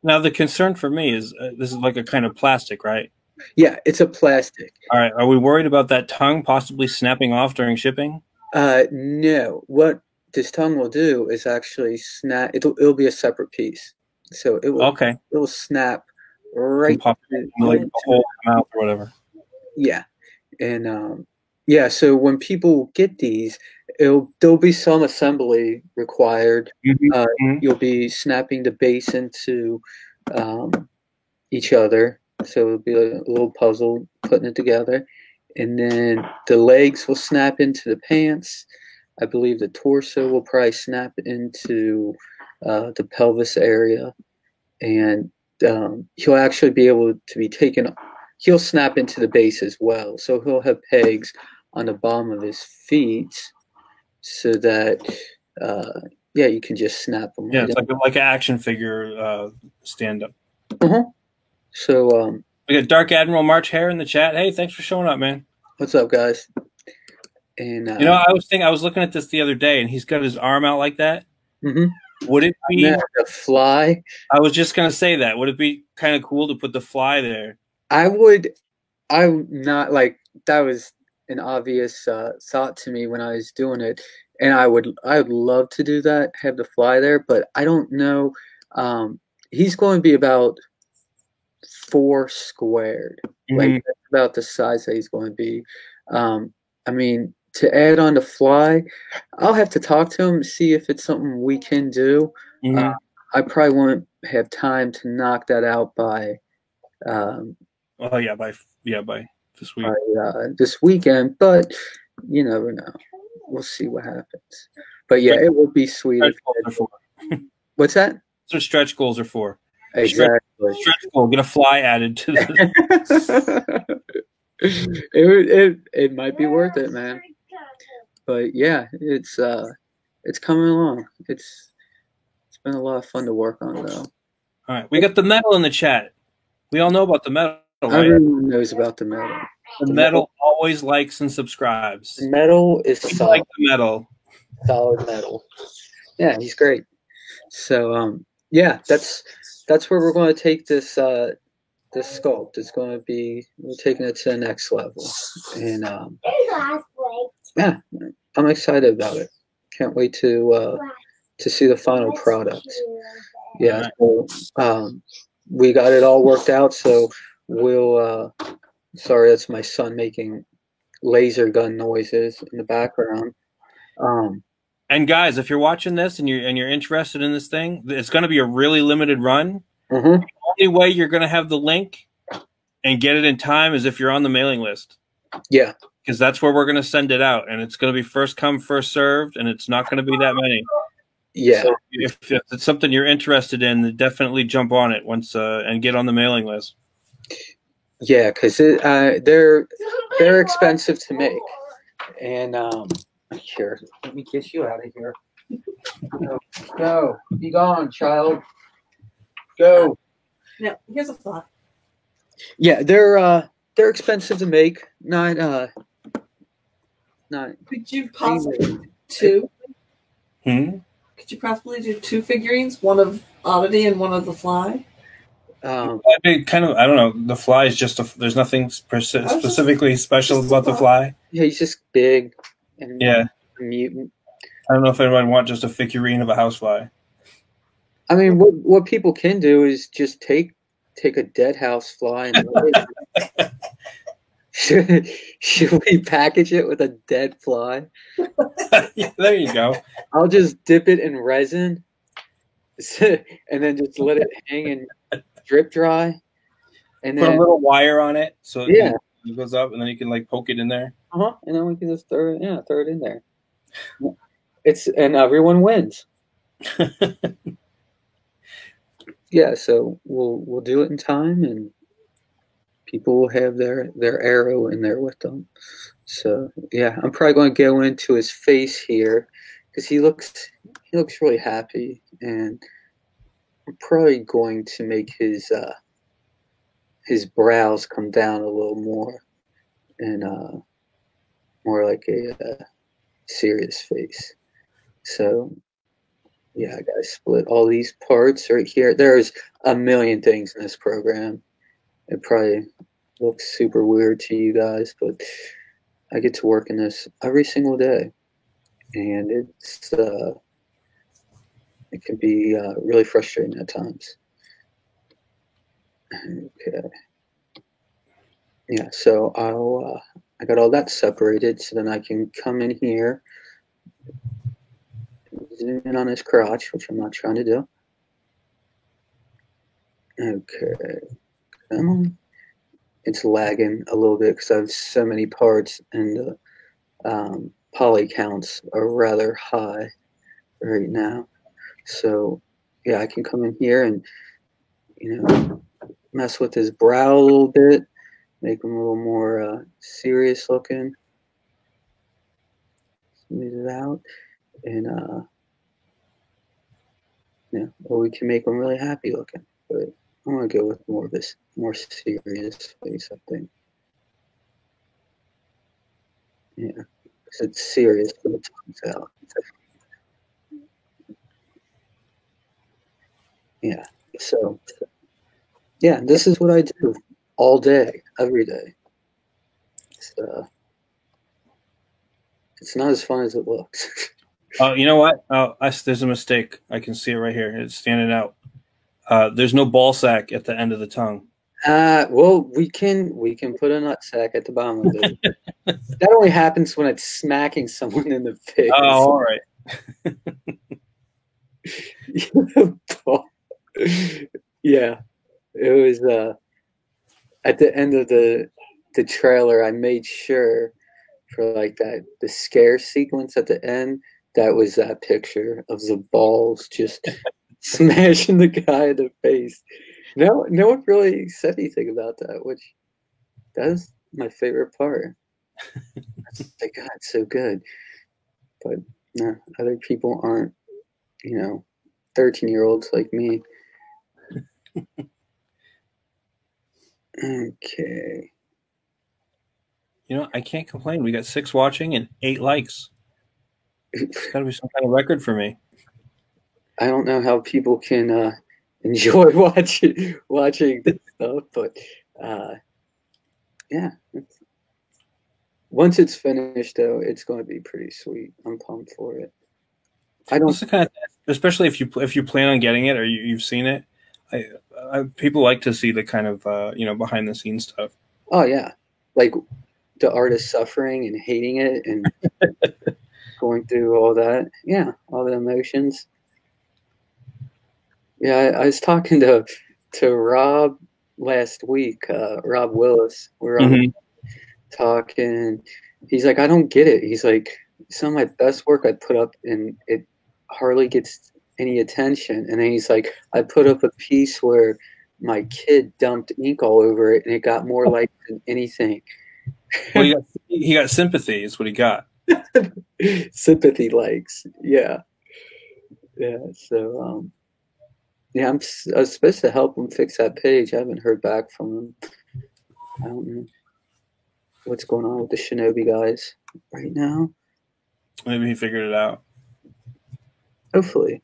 now the concern for me is this is like a kind of plastic, right? Yeah, it's a plastic. All right. Are we worried about that tongue possibly snapping off during shipping? No. What this tongue will do is actually snap. It'll be a separate piece, so it'll snap right Pop like the whole mouth or whatever. Yeah, and yeah. So when people get these, there'll be some assembly required. You'll be snapping the base into each other, so it'll be a little puzzle putting it together, and then the legs will snap into the pants. I believe the torso will probably snap into the pelvis area, and he'll actually be able to be taken. He'll snap into the base as well, so he'll have pegs on the bottom of his feet, so that you can just snap them. Yeah, it's like an action figure stand up. So we got Dark Admiral March Hare in the chat. Hey, thanks for showing up, man. What's up, guys? And I was looking at this the other day, and he's got his arm out like that. Would it be a fly? I was just gonna say that. Would it be kind of cool to put the fly there? I would not like that. Was an obvious thought to me when I was doing it, and I would love to do that, have the fly there, but I don't know. He's going to be about 4 squared, like that's about the size that he's going to be. I mean, to add on the fly, I'll have to talk to him, see if it's something we can do. I probably won't have time to knock that out by by this week. This weekend, but you never know. We'll see what happens. But yeah, it would be sweet. What's that? That's what stretch goals are for. Exactly. Stretch goal. Get a fly added to this. It might be worth it, man. But yeah, it's coming along. It's been a lot of fun to work on, though. All right, we got the metal in the chat. We all know about the metal, right? Everyone knows about the metal. The metal always likes and subscribes. The metal is solid. Like the metal. Solid metal. Yeah, he's great. So yeah, that's where we're going to take this this sculpt. It's going to be, we're taking it to the next level, and yeah, I'm excited about it. Can't wait to see the final product. Yeah, so, we got it all worked out. So we'll. Sorry, that's my son making laser gun noises in the background. And guys, if you're watching this and you're interested in this thing, it's going to be a really limited run. The only way you're going to have the link and get it in time is if you're on the mailing list. Yeah, because that's where we're going to send it out, and it's going to be first come, first served, and it's not going to be that many. Yeah. So if it's something you're interested in, definitely jump on it once and get on the mailing list. Yeah, because they're expensive to make, and here, let me get you out of here. Go, be gone, child. Go. No, here's a thought. Yeah, they're expensive to make. Not. Could you possibly do two? Could you possibly do 2 figurines, one of Oddity and one of the Fly? Kind of, I don't know. The Fly is just there's nothing specifically special about the Fly. Yeah, he's just big and a mutant. I don't know if anyone want just a figurine of a housefly. I mean, what people can do is just take a dead house fly and should we package it with a dead fly? Yeah, there you go. I'll just dip it in resin and then just let it hang and drip dry. And put then a little wire on it so it goes up, and then you can like poke it in there. And then we can just throw it in there. And everyone wins. Yeah, so we'll do it in time, and people will have their arrow in there with them. So yeah, I'm probably going to go into his face here because he looks really happy, and I'm probably going to make his brows come down a little more, and more like a serious face. So yeah, I gotta split all these parts right here. There's a million things in this program. It probably looks super weird to you guys, but I get to work in this every single day. and it can be really frustrating at times. Okay. Yeah, so I got all that separated, so then I can come in here, zoom in on his crotch, which I'm not trying to do. Okay, come on. It's lagging a little bit because I have so many parts, and the poly counts are rather high right now. So yeah, I can come in here and mess with his brow a little bit, make him a little more serious looking. Smooth it out, and or we can make him really happy looking. But I want to go with more of this more serious face, I think. Yeah, because it's serious, but it comes out. Yeah. So yeah, this is what I do all day, every day. It's not as fun as it looks. Oh, you know what? Oh, there's a mistake. I can see it right here. It's standing out. There's no ball sack at the end of the tongue. Well, we can put a nut sack at the bottom of it. That only happens when it's smacking someone in the face. Oh, all right. Yeah, it was at the end of the trailer. I made sure for like the scare sequence at the end, that was that picture of the balls just smashing the guy in the face. No one really said anything about that, which that's my favorite part. Like, God, it's so good. But no, other people aren't, 13-year-olds like me. Okay. I can't complain. We got 6 watching and 8 likes. It's got to be some kind of record for me. I don't know how people can enjoy watching this stuff, but yeah. Once it's finished, though, it's going to be pretty sweet. I'm pumped for it. Especially if you plan on getting it or you've seen it. People like to see the kind of behind the scenes stuff. Oh yeah, like the artist suffering and hating it and going through all that. Yeah, all the emotions. Yeah, I was talking to Rob last week. Rob Willis. We were on talking. He's like, I don't get it. He's like, some of my best work I put up and it hardly gets any attention. And then he's like, I put up a piece where my kid dumped ink all over it and it got more likes than anything. Well, he got sympathy is what he got. Sympathy likes. Yeah. Yeah. So, I was supposed to help him fix that page. I haven't heard back from him. I don't know what's going on with the Shinobi guys right now. Maybe he figured it out. Hopefully.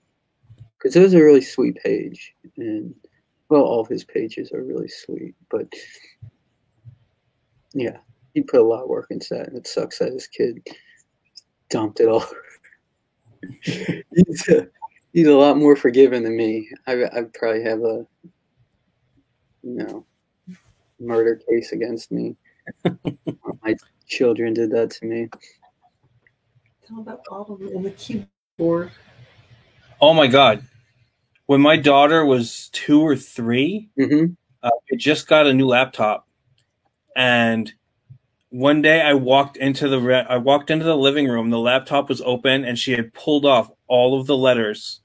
Because it was a really sweet page. And, well, all of his pages are really sweet. But, yeah, he put a lot of work into that. And it sucks that his kid dumped it all. He's a lot more forgiving than me. I'd probably have a, murder case against me. My children did that to me. Tell about Autumn and the keyboard. Oh my God. When my daughter was 2 or 3, I just got a new laptop. And one day I walked into the living room. The laptop was open and she had pulled off all of the letters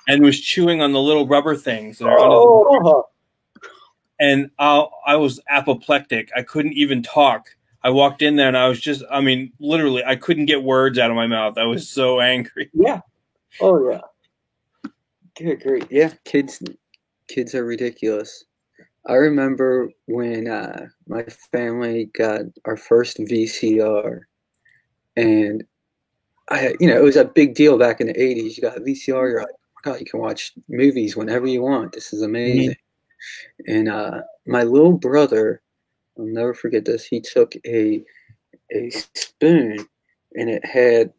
and was chewing on the little rubber things that are under the and I was apoplectic. I couldn't even talk. I walked in there and I was just, literally, I couldn't get words out of my mouth. I was so angry. Yeah. Oh, yeah. Good, great. Yeah, kids are ridiculous. I remember when my family got our first VCR, and it was a big deal back in the 80s. You got a VCR, you're like, oh God, you can watch movies whenever you want. This is amazing. And my little brother, I'll never forget this, he took a spoon and it had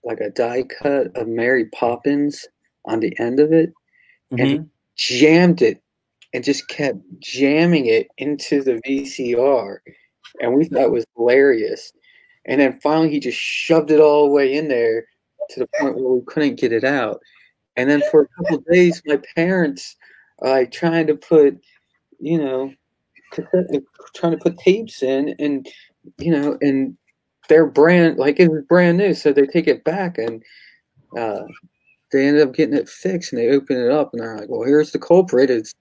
like a die cut of Mary Poppins on the end of it, and he jammed it and just kept jamming it into the VCR, and we thought it was hilarious. And then finally, he just shoved it all the way in there to the point where we couldn't get it out. And then for a couple of days, my parents are like trying to put, trying to put tapes in, and and their brand, like, it was brand new, so they take it back, and they ended up getting it fixed, and they open it up, and they're like, "Well, here's the culprit. It's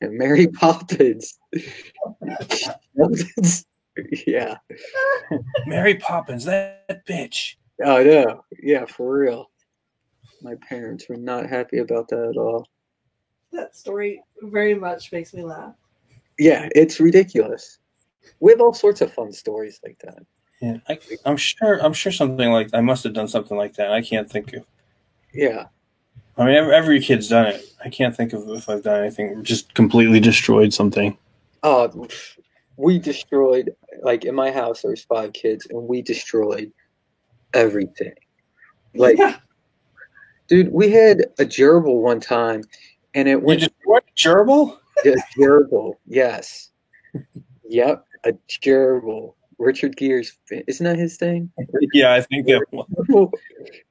Mary Poppins." Yeah. Mary Poppins, that bitch. Oh, no. Yeah, for real. My parents were not happy about that at all. That story very much makes me laugh. Yeah, it's ridiculous. We have all sorts of fun stories like that. Yeah, I'm sure something like I must have done something like that. I can't think of. Yeah. I mean, every kid's done it. I can't think of if I've done anything. Just completely destroyed something. Oh, we destroyed, like, in my house, there's 5 kids, and we destroyed everything. Like, dude, we had a gerbil one time, and it went. You destroyed a gerbil? A gerbil, yes. Yep, a gerbil. Richard Gere's, isn't that his thing? Yeah, I think that was.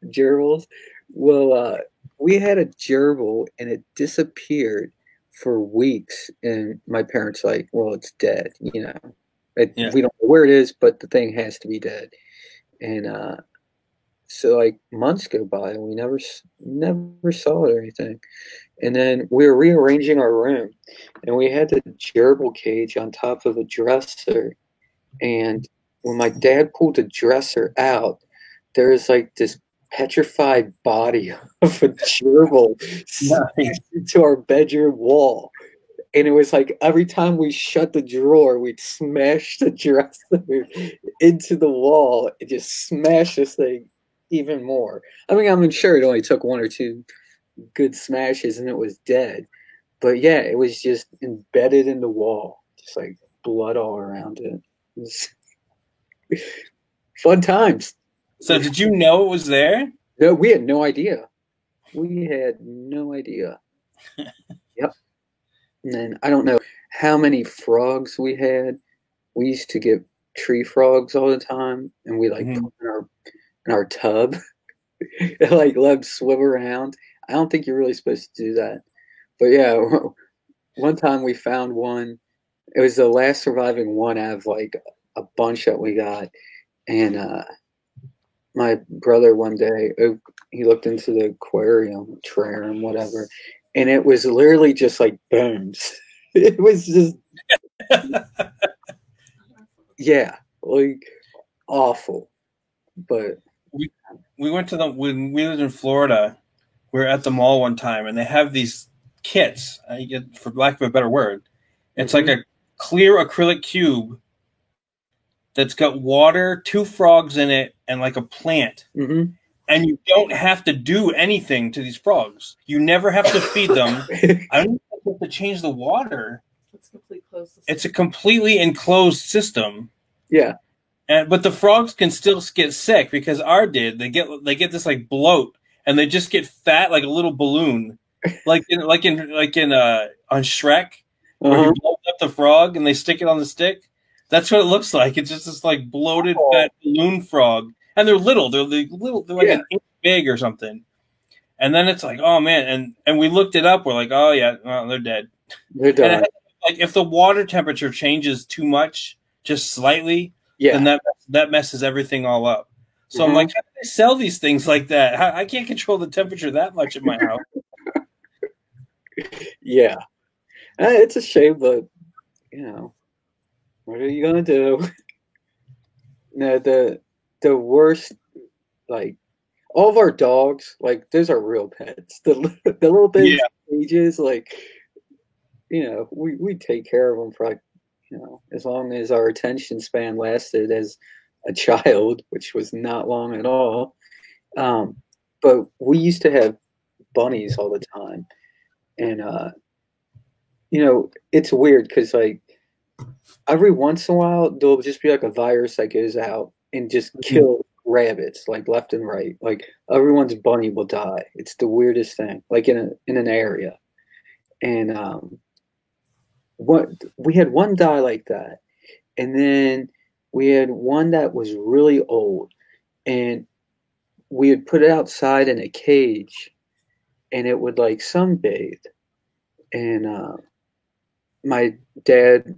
Gerbils. Well, we had a gerbil, and it disappeared for weeks, and my parents like, well, it's dead, we don't know where it is, but the thing has to be dead. And so, like, months go by, and we never saw it or anything. And then we were rearranging our room, and we had the gerbil cage on top of a dresser, and when my dad pulled the dresser out, there was like this petrified body of a gerbil into our bedroom wall. And it was like every time we shut the drawer, we'd smash the dresser into the wall and just smash this thing even more. I mean, I'm sure it only took 1 or 2 good smashes and it was dead. But yeah, it was just embedded in the wall, just like blood all around it. It was fun times. So did you know it was there? No, we had no idea. We had no idea. Yep. And then I don't know how many frogs we had. We used to get tree frogs all the time, and we like put in our tub, and, like, let them swim around. I don't think you're really supposed to do that, but yeah, one time we found one. It was the last surviving one out of like a bunch that we got, and my brother one day, he looked into the aquarium, terrarium, whatever, and it was literally just like bones. It was just, yeah, like awful. But we went to when we lived in Florida. We were at the mall one time, and they have these kits, for lack of a better word. It's like a clear acrylic cube that's got water, 2 frogs in it, and like a plant. Mm-hmm. And you don't have to do anything to these frogs. You never have to feed them. I don't even have to change the water. It's a completely enclosed system. Yeah. But the frogs can still get sick because ours did. They get this like bloat, and they just get fat like a little balloon, like in on Shrek, where you blow up the frog and they stick it on the stick. That's what it looks like. It's just this like bloated fat balloon frog, and they're little. They're like an inch big or something. And then it's like, oh man, and we looked it up. We're like, oh yeah, well, they're dead. They're done. Like if the water temperature changes too much, just slightly, then that messes everything all up. So I'm like, how do they sell these things like that? I can't control the temperature that much at my house. Yeah, it's a shame, but what are you gonna do? No, the worst, like, all of our dogs, like, those are real pets. The little things, cages, like, we take care of them for, like, as long as our attention span lasted as a child, which was not long at all. But we used to have bunnies all the time, and it's weird because, like, every once in a while there'll just be like a virus that goes out and just kill rabbits, like left and right. Like everyone's bunny will die. It's the weirdest thing. Like in an area, and what we had one die like that, and then we had one that was really old, and we had put it outside in a cage, and it would like sunbathe, and my dad.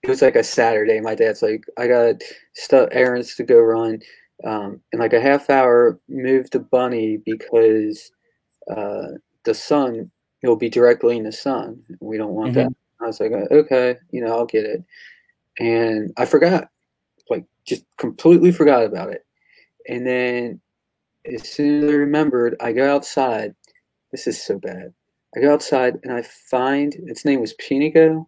It was like a Saturday. My dad's like, I got stuff errands to go run. In like a half hour, move the bunny because the sun, he'll be directly in the sun. We don't want that. I was like, okay, I'll get it. And I forgot, like, just completely forgot about it. And then as soon as I remembered, I go outside. This is so bad. I go outside and I find its name was Pinigo.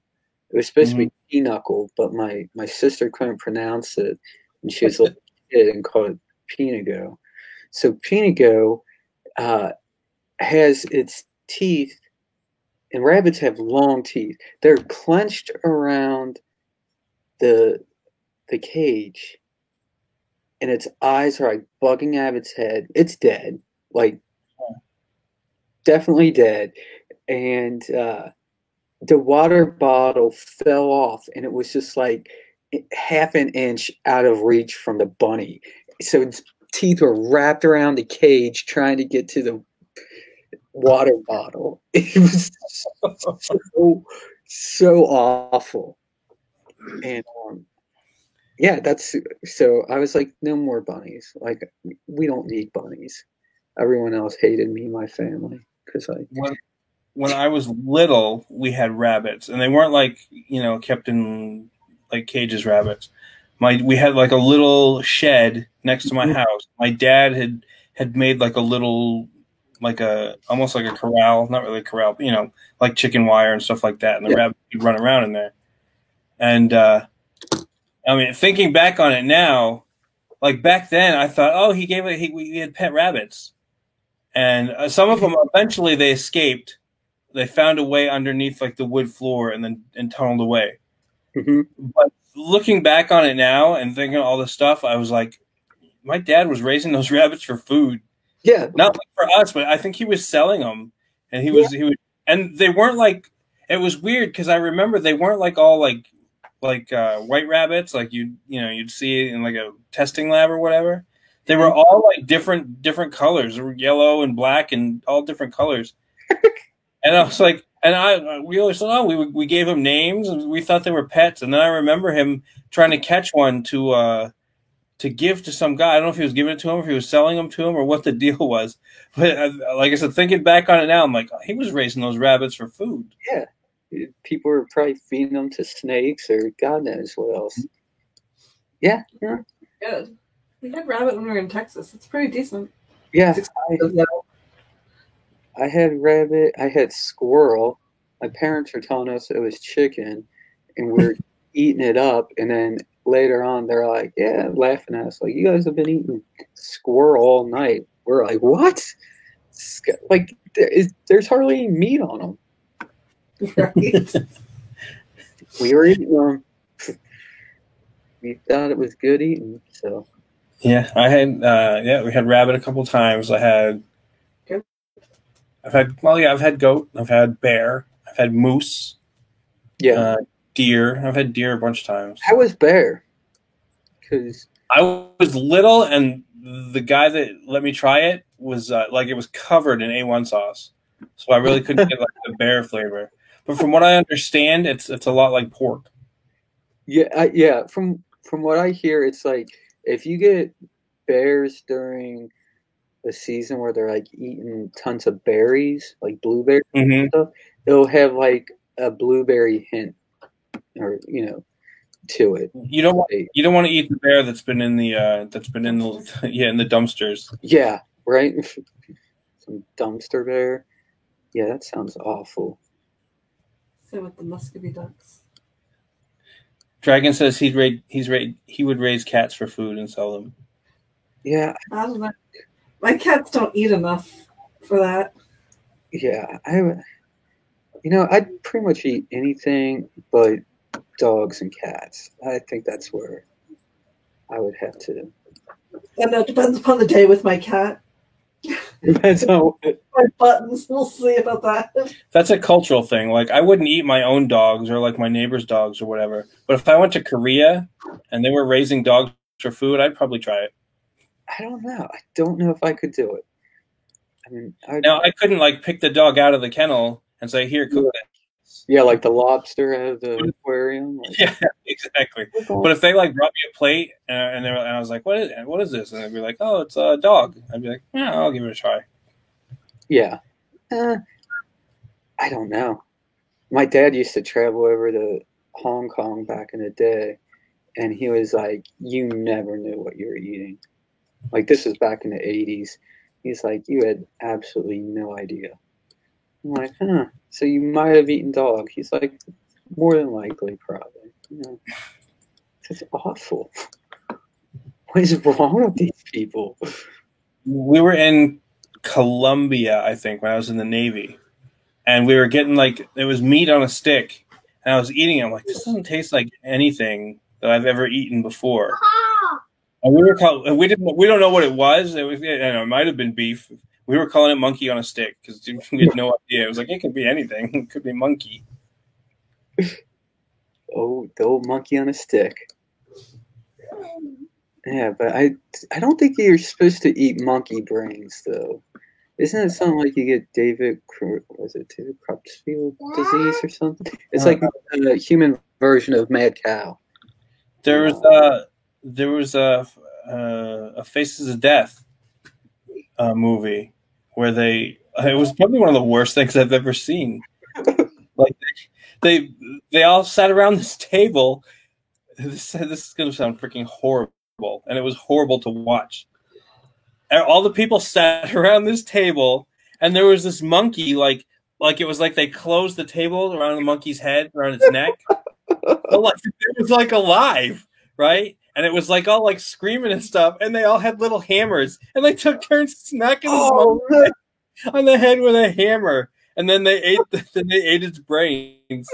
It was supposed to be Pinochle, but my sister couldn't pronounce it, and she was like a kid and called it Pinigo. So Pinigo has its teeth, and rabbits have long teeth. They're clenched around the cage, and its eyes are like bugging out of its head. It's dead, like definitely dead, and the water bottle fell off, and it was just like half an inch out of reach from the bunny. So its teeth were wrapped around the cage trying to get to the water bottle. It was so awful. And yeah, so I was like, no more bunnies. Like, we don't need bunnies. Everyone else hated me, my family, because when I was little, we had rabbits, and they weren't like, kept in like cages rabbits. We had like a little shed next to my house. My dad had made like a little, almost like a corral, not really a corral, but, like chicken wire and stuff like that. And the rabbits would run around in there. And, I mean, thinking back on it now, like back then I thought, we had pet rabbits, and some of them eventually they escaped. They found a way underneath like the wood floor and tunneled away. But looking back on it now and thinking all this stuff, I was like, my dad was raising those rabbits for food. Yeah. Not like for us, but I think he was selling them, and he would, and they weren't like, it was weird because I remember they weren't like all like white rabbits, like you'd see in like a testing lab or whatever. They were all like different colors. They were yellow and black and all different colors. And I was like, we always thought, we gave them names and we thought they were pets. And then I remember him trying to catch one to give to some guy. I don't know if he was giving it to him, if he was selling them to him, or what the deal was. But like I said, thinking back on it now, I'm like, he was raising those rabbits for food. Yeah. People were probably feeding them to snakes or God knows what else. Yeah. Good. We had rabbit when we were in Texas. It's pretty decent. Yeah. I had rabbit. I had squirrel. My parents were telling us it was chicken, and we're eating it up. And then later on, they're like, laughing at us. Like, you guys have been eating squirrel all night. We're like, what? Like, there's hardly any meat on them. Right. We were eating them. We thought it was good eating, so. Yeah, I had we had rabbit a couple times. I've had goat, I've had bear, I've had moose, deer. I've had deer a bunch of times. How was bear? Because I was little, and the guy that let me try it was like it was covered in A1 sauce, so I really couldn't get like the bear flavor. But from what I understand, it's a lot like pork. Yeah. From what I hear, it's like if you get bears during the season where they're like eating tons of berries, like blueberries and stuff, it'll have like a blueberry hint, or to it. You don't want to eat the bear that's been in the in the dumpsters. Yeah, right. Some dumpster bear. Yeah, that sounds awful. So with the Muscovy ducks. Dragon says he would raise cats for food and sell them. Yeah, I don't know. My cats don't eat enough for that. Yeah, I'd pretty much eat anything but dogs and cats. I think that's where I would have to And that depends upon the day with my cat. Depends on my buttons. We'll see about that. That's a cultural thing. Like, I wouldn't eat my own dogs or like my neighbor's dogs or whatever. But if I went to Korea and they were raising dogs for food, I'd probably try it. I don't know. I don't know if I could do it. I mean, now I couldn't like pick the dog out of the kennel and say, "Here, cook it." Yeah, like the lobster out of the aquarium. Like, yeah, exactly. But if they like brought me a plate and I was like, "What is this?" and they'd be like, "Oh, it's a dog." I'd be like, "Yeah, I'll give it a try." Yeah, I don't know. My dad used to travel over to Hong Kong back in the day, and he was like, "You never knew what you were eating." Like, this was back in the 80s. He's like, "You had absolutely no idea." I'm like, "Huh, so you might have eaten dog." He's like, "More than likely, probably." You know, it's awful. What is wrong with these people? We were in Colombia, I think, when I was in the Navy. And we were getting, like, it was meat on a stick. And I was eating it. I'm like, this doesn't taste like anything that I've ever eaten before. And we don't know what it was. It might have been beef. We were calling it monkey on a stick because we had no idea. It was like, it could be anything. It could be monkey. Oh, the old monkey on a stick. Yeah, but I don't think you're supposed to eat monkey brains, though. Isn't it something like you get David Creutzfeldt disease or something? It's like a human version of mad cow. There was a Faces of Death movie where it was probably one of the worst things I've ever seen. Like they all sat around this table. This is going to sound freaking horrible, and it was horrible to watch. And all the people sat around this table, and there was this monkey, like it was like they closed the table around the monkey's head, around its neck. But like it was like alive, right? And it was like all like screaming and stuff, and they all had little hammers, and they took turns smacking this monkey on the head with a hammer, and then they ate its brains.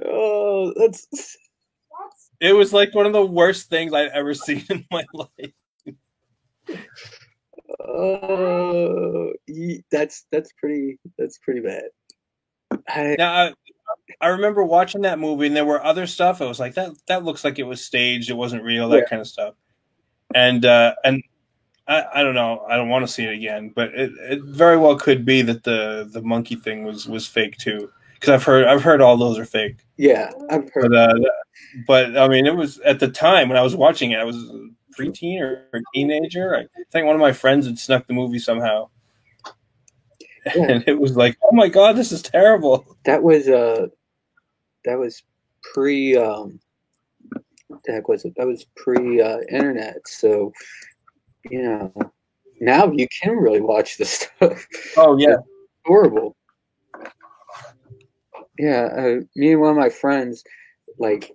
Oh, that's. It was like one of the worst things I've ever seen in my life. Oh, that's pretty bad. I remember watching that movie, and there were other stuff. I was like, that looks like it was staged. It wasn't real. That kind of stuff. And I don't know. I don't want to see it again, but it very well could be that the monkey thing was fake too. Because I've heard all those are fake. Yeah, I've heard. But I mean, it was at the time when I was watching it. I was a preteen or a teenager. I think one of my friends had snuck the movie somehow, and it was like, oh my god, this is terrible. That was pre. What the heck was it? That was pre internet. So, you know, now you can really watch this stuff. Oh yeah, it's horrible. Yeah, me and one of my friends, like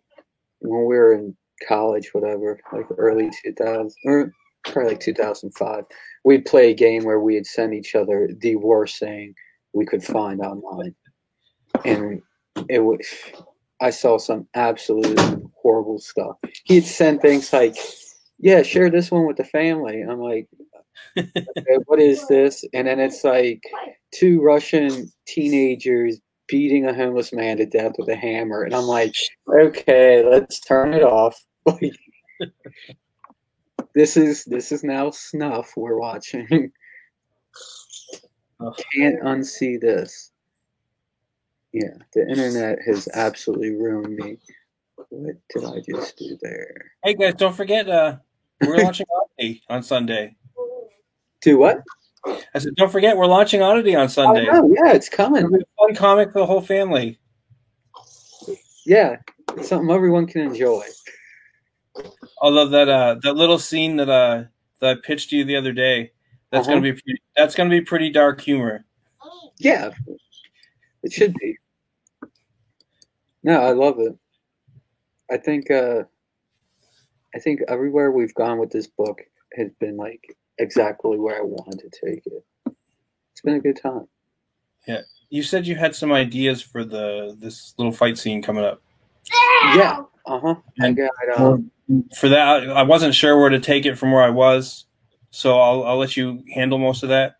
when we were in college, whatever, like early 2000s, or probably like 2005, we'd play a game where we'd send each other the worst thing we could find online, and it was. I saw some absolutely horrible stuff. He'd send things like, "Yeah, share this one with the family." And I'm like, okay, "What is this?" And then it's like 2 Russian teenagers beating a homeless man to death with a hammer, and I'm like, "Okay, let's turn it off." Like, this is now snuff we're watching. Can't unsee this. Yeah, the internet has absolutely ruined me. What did I just do there? Hey guys, don't forget we're launching Oddity on Sunday. Do what? I said, don't forget we're launching Oddity on Sunday. Oh, yeah, it's coming. It'll be a fun comic for the whole family. Yeah, it's something everyone can enjoy. Although that little scene that I pitched to you the other day, that's gonna be pretty dark humor. Yeah, it should be. No, I love it. I think everywhere we've gone with this book has been like exactly where I wanted to take it. It's been a good time. Yeah, you said you had some ideas for this little fight scene coming up. Yeah. I got for that, I wasn't sure where to take it from where I was, so I'll let you handle most of that.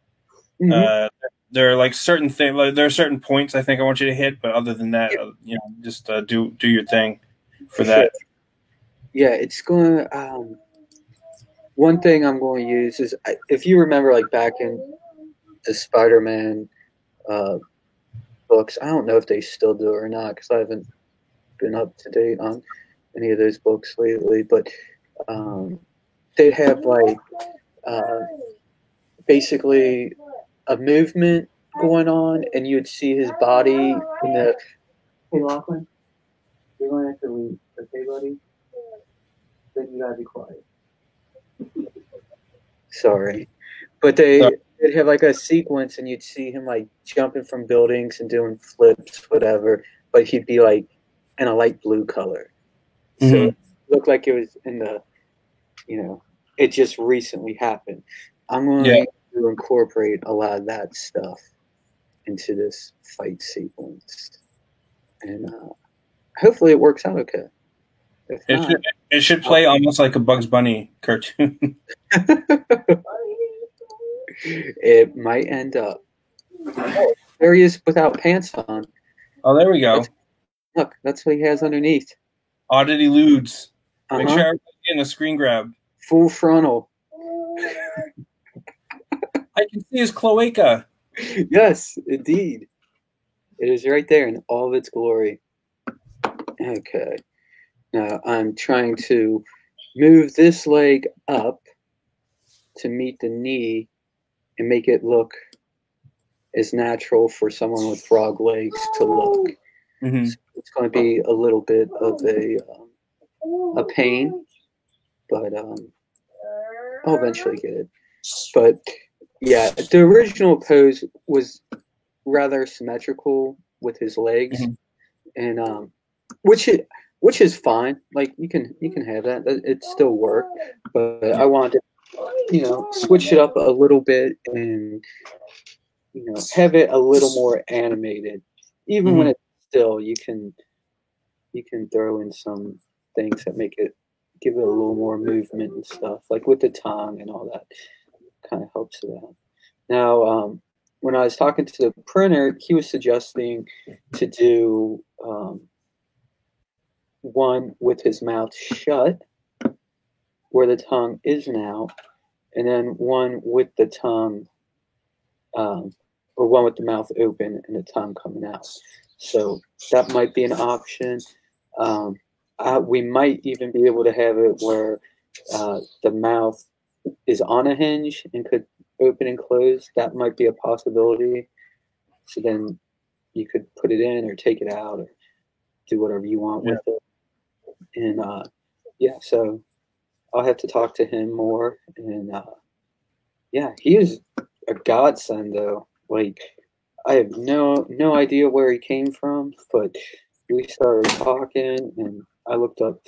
Mhm. There are like certain things, like there are certain points I think I want you to hit, but other than that, just do your thing for that. Sure. Yeah, it's going. One thing I'm going to use is if you remember, like back in the Spider-Man books. I don't know if they still do or not because I haven't been up to date on any of those books lately. But they have like basically a movement going on, and you'd see his body in the. Hey, Lachlan, you're going to have to leave, okay, buddy? Then you gotta be quiet. Sorry, but they'd have like a sequence, and you'd see him like jumping from buildings and doing flips, whatever. But he'd be like in a light blue color, so it looked like it was in the, it just recently happened. I'm going to incorporate a lot of that stuff into this fight sequence, and hopefully it works out okay. It should play almost like a Bugs Bunny cartoon. It might end up. There he is without pants on. Oh, there we go. Look, that's what he has underneath. Oddity Ludes. Make sure everybody's getting a screen grab. Full frontal. I can see his cloaca. Yes, indeed. It is right there in all of its glory. Okay. Now I'm trying to move this leg up to meet the knee and make it look as natural for someone with frog legs to look. Mm-hmm. So it's going to be a little bit of a pain, but I'll eventually get it. But yeah, the original pose was rather symmetrical with his legs, and which is fine. Like you can have that. It still worked, but I wanted to, switch it up a little bit and have it a little more animated. Even when it's still, you can throw in some things that give it a little more movement and stuff, like with the tongue and all that. Kind of helps it out. Now, when I was talking to the printer, he was suggesting to do one with his mouth shut, where the tongue is now, and then one with the tongue, or one with the mouth open and the tongue coming out. So that might be an option. We might even be able to have it where the mouth is on a hinge and could open and close. That might be a possibility. So then you could put it in or take it out or do whatever you want with it. And so I'll have to talk to him more. And he is a godsend though. Like I have no idea where he came from, but we started talking and I looked up,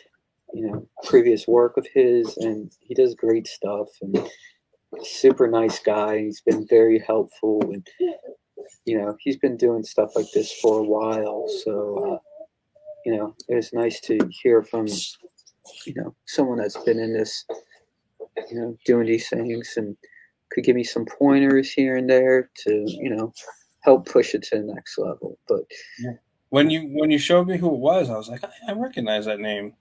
previous work of his, and he does great stuff and super nice guy. He's been very helpful, and he's been doing stuff like this for a while. So it was nice to hear from someone that's been in this, doing these things and could give me some pointers here and there to help push it to the next level. But when you showed me who it was, I was like, I recognize that name.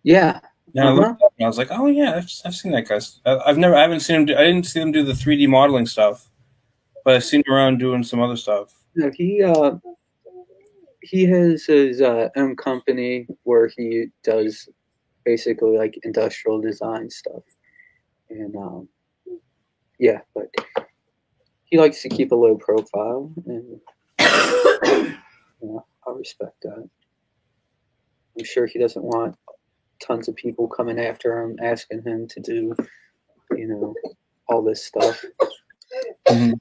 Yeah. And I looked up and I was like, oh yeah, I've seen that guy. I haven't seen him. I didn't see him do the 3D modeling stuff, but I've seen him around doing some other stuff. No, he has his own company where he does basically like industrial design stuff, and but he likes to keep a low profile, and I respect that. I'm sure he doesn't want tons of people coming after him, asking him to do, all this stuff. Okay.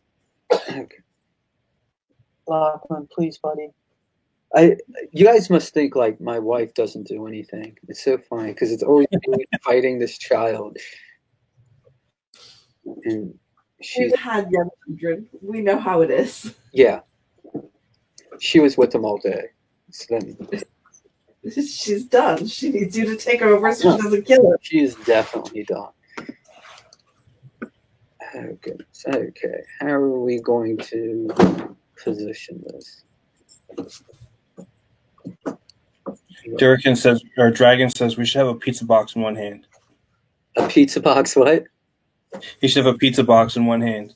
Lachlan, please, buddy. You guys must think like my wife doesn't do anything. It's so funny because it's always me fighting this child, and she's had young children. We know how it is. Yeah, she was with them all day. So then, She's done. She needs you to take her over so she doesn't kill her. She is definitely done. Okay. Okay. How are we going to position this? Durkin says, or Dragon says, we should have a pizza box in one hand. A pizza box, what? He should have a pizza box in one hand.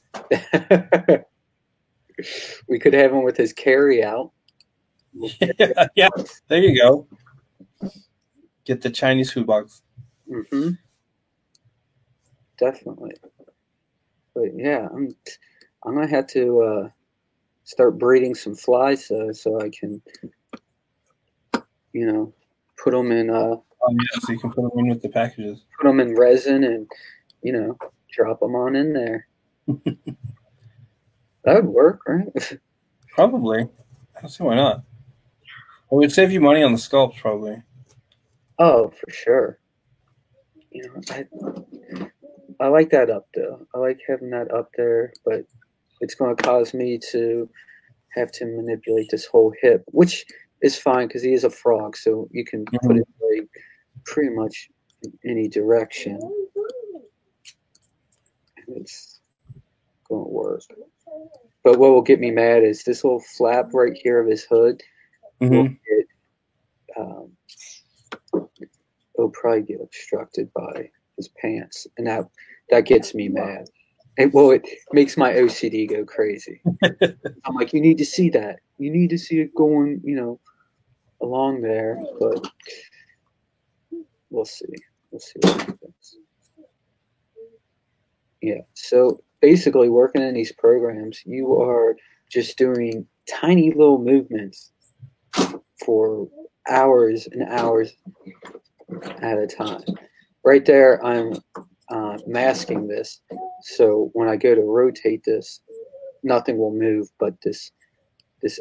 We could have him with his carry out. Yeah, there you go. Get the Chinese food box. Mm-hmm. Definitely. But yeah, I'm gonna have to start breeding some flies so I can, put them in. Yeah, so you can put them in with the packages. Put them in resin and drop them on in there. That would work, right? Probably. I don't see why not. It would save you money on the sculpts, probably. Oh, for sure. I like that up though. I like having that up there, but it's going to cause me to have to manipulate this whole hip, which is fine because he is a frog, so you can put it like pretty much in any direction. And it's going to work. But what will get me mad is this little flap right here of his hood. It'll probably get obstructed by his pants, and that gets me mad. And it makes my OCD go crazy. I'm like, you need to see that. You need to see it going, along there. But we'll see. We'll see what happens. Yeah. So basically, working in these programs, you are just doing tiny little movements for hours and hours at a time. Right there, I'm masking this, so when I go to rotate this, nothing will move but this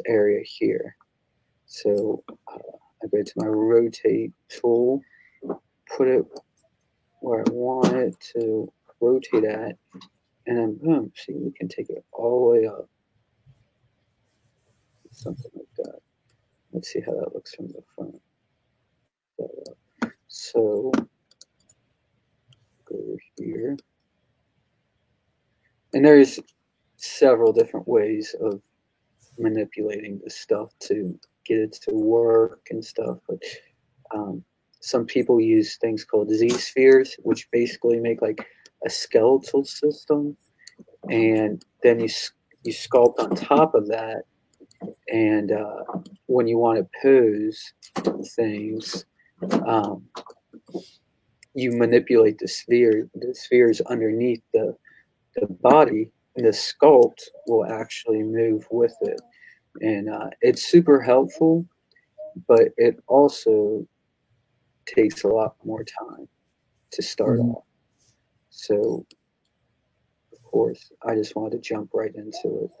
area here. So I go to my rotate tool, put it where I want it to rotate at, and then boom, see, we can take it all the way up. Something like that. Let's see how that looks from the front. So go over here. And there's several different ways of manipulating this stuff to get it to work and stuff. But some people use things called Z-spheres, which basically make like a skeletal system. And then you sculpt on top of that. And when you want to pose things, you manipulate the sphere. The sphere is underneath the body, and the sculpt will actually move with it. And it's super helpful, but it also takes a lot more time to start off. So, of course, I just wanted to jump right into it.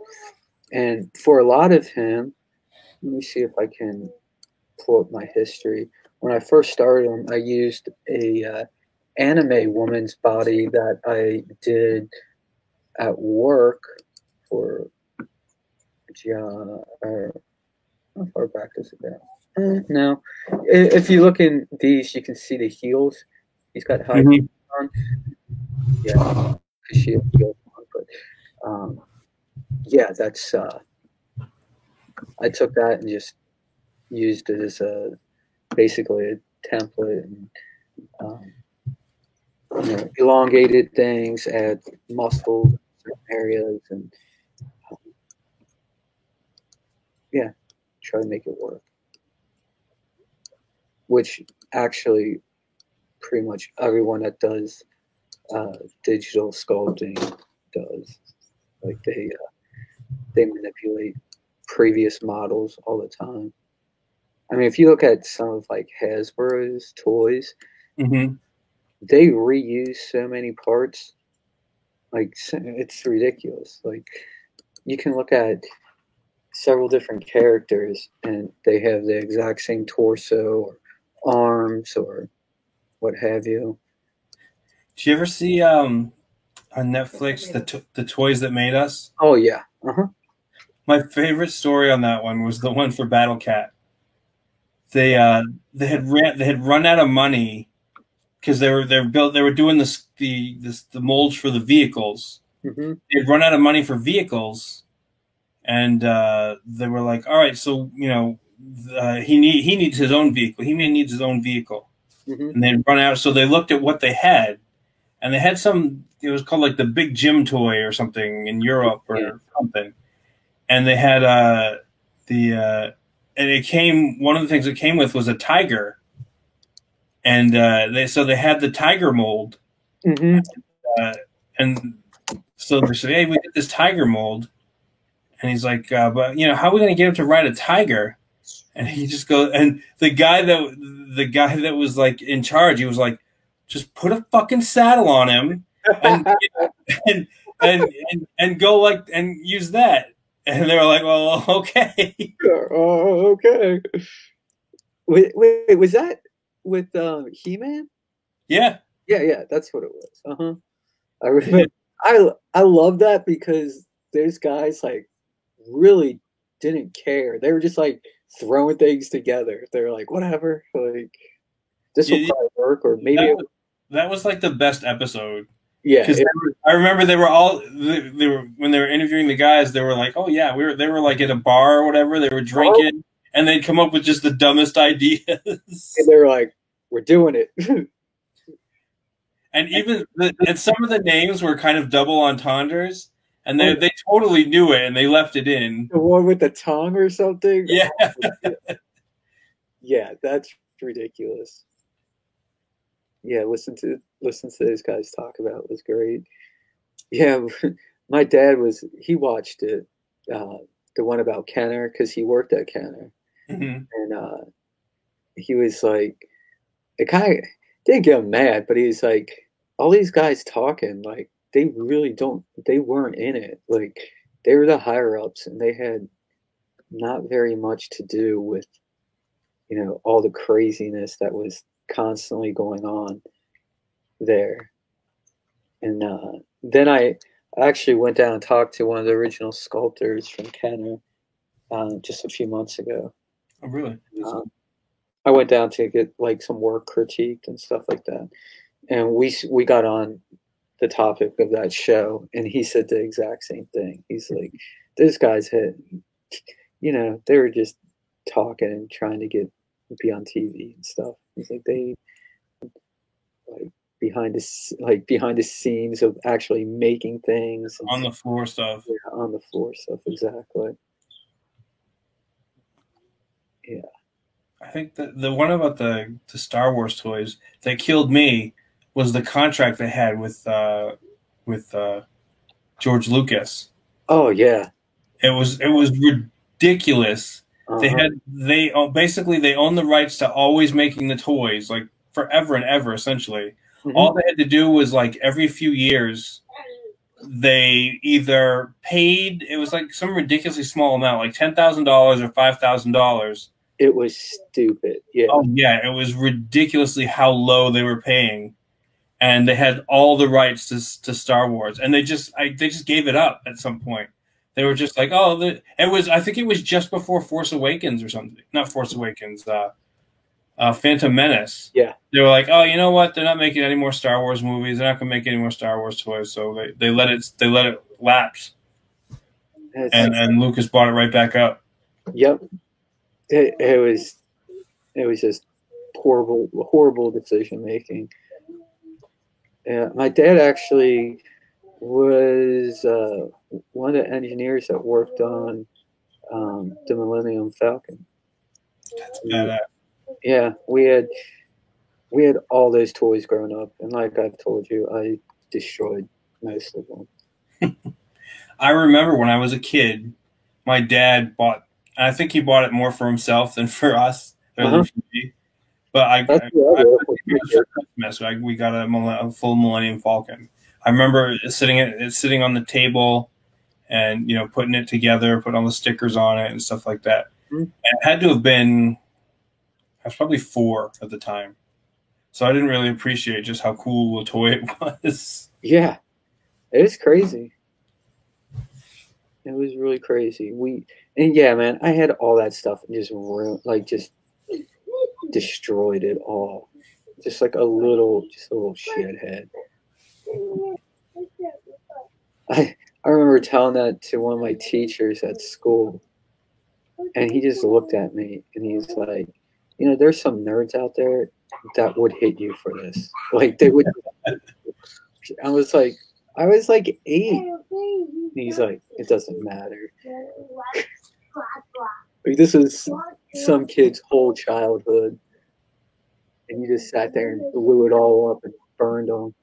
And for a lot of him, let me see if I can pull up my history. When I first started him, I used a anime woman's body that I did at work for how far back does it go? No. If you look in these, you can see the heels. He's got high heels on. Yeah, because she has heels on. But yeah, that's I took that and just used it as basically a template, and elongated things, add muscle in certain areas, and try to make it work. Which actually, pretty much everyone that does digital sculpting does. Like they manipulate previous models all the time. I mean, if you look at some of like Hasbro's toys, they reuse so many parts. Like, it's ridiculous. Like, you can look at several different characters and they have the exact same torso or arms or what have you. Did you ever see on Netflix the Toys That Made Us? Oh yeah. My favorite story on that one was the one for Battle Cat. they had run out of money because they were doing the molds for the vehicles. Mm-hmm. They had run out of money for vehicles, and they were like, all right, so he needs his own vehicle. He needs his own vehicle. Mm-hmm. And they'd run out. So they looked at what they had, and they had it was called like the Big Jim toy or something in Europe or something. And they had and it came, one of the things it came with was a tiger. And they had the tiger mold. Mm-hmm. And so they said, hey, we get this tiger mold. And he's like, but how are we going to get him to ride a tiger? And he just goes, and the guy that was like in charge, he was like, just put a fucking saddle on him and go like and use that. And they were like, well, okay. Oh, okay. Wait, was that with He-Man? Yeah. Yeah, that's what it was. Uh-huh. I remember. I love that because those guys like really didn't care. They were just like throwing things together. They were like, whatever, like this will probably work, or maybe that was like the best episode. Yeah, I remember they were when they were interviewing the guys, they were like, oh yeah, they were like at a bar or whatever, they were drinking, and they'd come up with just the dumbest ideas. And they were like, we're doing it. And even and some of the names were kind of double entendres, and they totally knew it, and they left it in. The one with the tongue or something. Yeah, yeah, that's ridiculous. Yeah, listen to those guys talk about it. It was great. Yeah, my dad he watched it, the one about Kenner, because he worked at Kenner, mm-hmm. and he was like, it kind of didn't get him mad, but he was like, all these guys talking, like they weren't in it. Like they were the higher ups, and they had not very much to do with, all the craziness that was constantly going on there. And then I actually went down and talked to one of the original sculptors from Kenner just a few months ago. Oh, really? I went down to get like some work critiqued and stuff like that, and we got on the topic of that show, and he said the exact same thing. He's like, those guys had, they were just talking and trying to be on TV and stuff. He's like, they like behind the scenes of actually making things on the floor stuff. Yeah, on the floor stuff, exactly. Yeah. I think the one about the Star Wars toys that killed me was the contract they had with George Lucas. Oh yeah, it was ridiculous. Uh-huh. They own the rights to always making the toys, like forever and ever, essentially. Mm-hmm. All they had to do was like every few years they either paid, it was like some ridiculously small amount, like $10,000 or $5,000. It was stupid. Yeah. Oh yeah, it was ridiculously how low they were paying, and they had all the rights to Star Wars, and they just gave it up at some point. They were just like, I think it was just before Force Awakens or something. Not Force Awakens, Phantom Menace. Yeah. They were like, oh, you know what? They're not making any more Star Wars movies. They're not going to make any more Star Wars toys. So they let it lapse. And Lucas bought it right back up. Yep. It was just horrible decision making. Yeah, my dad actually was one of the engineers that worked on the Millennium Falcon. That's badass. Yeah, we had all those toys growing up, and like I've told you, I destroyed most of them. I remember when I was a kid, my dad bought. I think he bought it more for himself than for us. Uh-huh. But for Christmas, we got a full Millennium Falcon. I remember sitting on the table, and putting it together, putting all the stickers on it and stuff like that. Mm-hmm. And it had to have been. I was probably 4 at the time, so I didn't really appreciate just how cool a toy it was. Yeah, it was crazy. It was really crazy. And yeah, man, I had all that stuff and just ruined, like just destroyed it all. Just like a little shithead. I remember telling that to one of my teachers at school, and he just looked at me and he's like, you know, there's some nerds out there that would hit you for this. Like they would. I was like 8. And he's like, it doesn't matter. Like this is some kid's whole childhood, and you just sat there and blew it all up and burned them.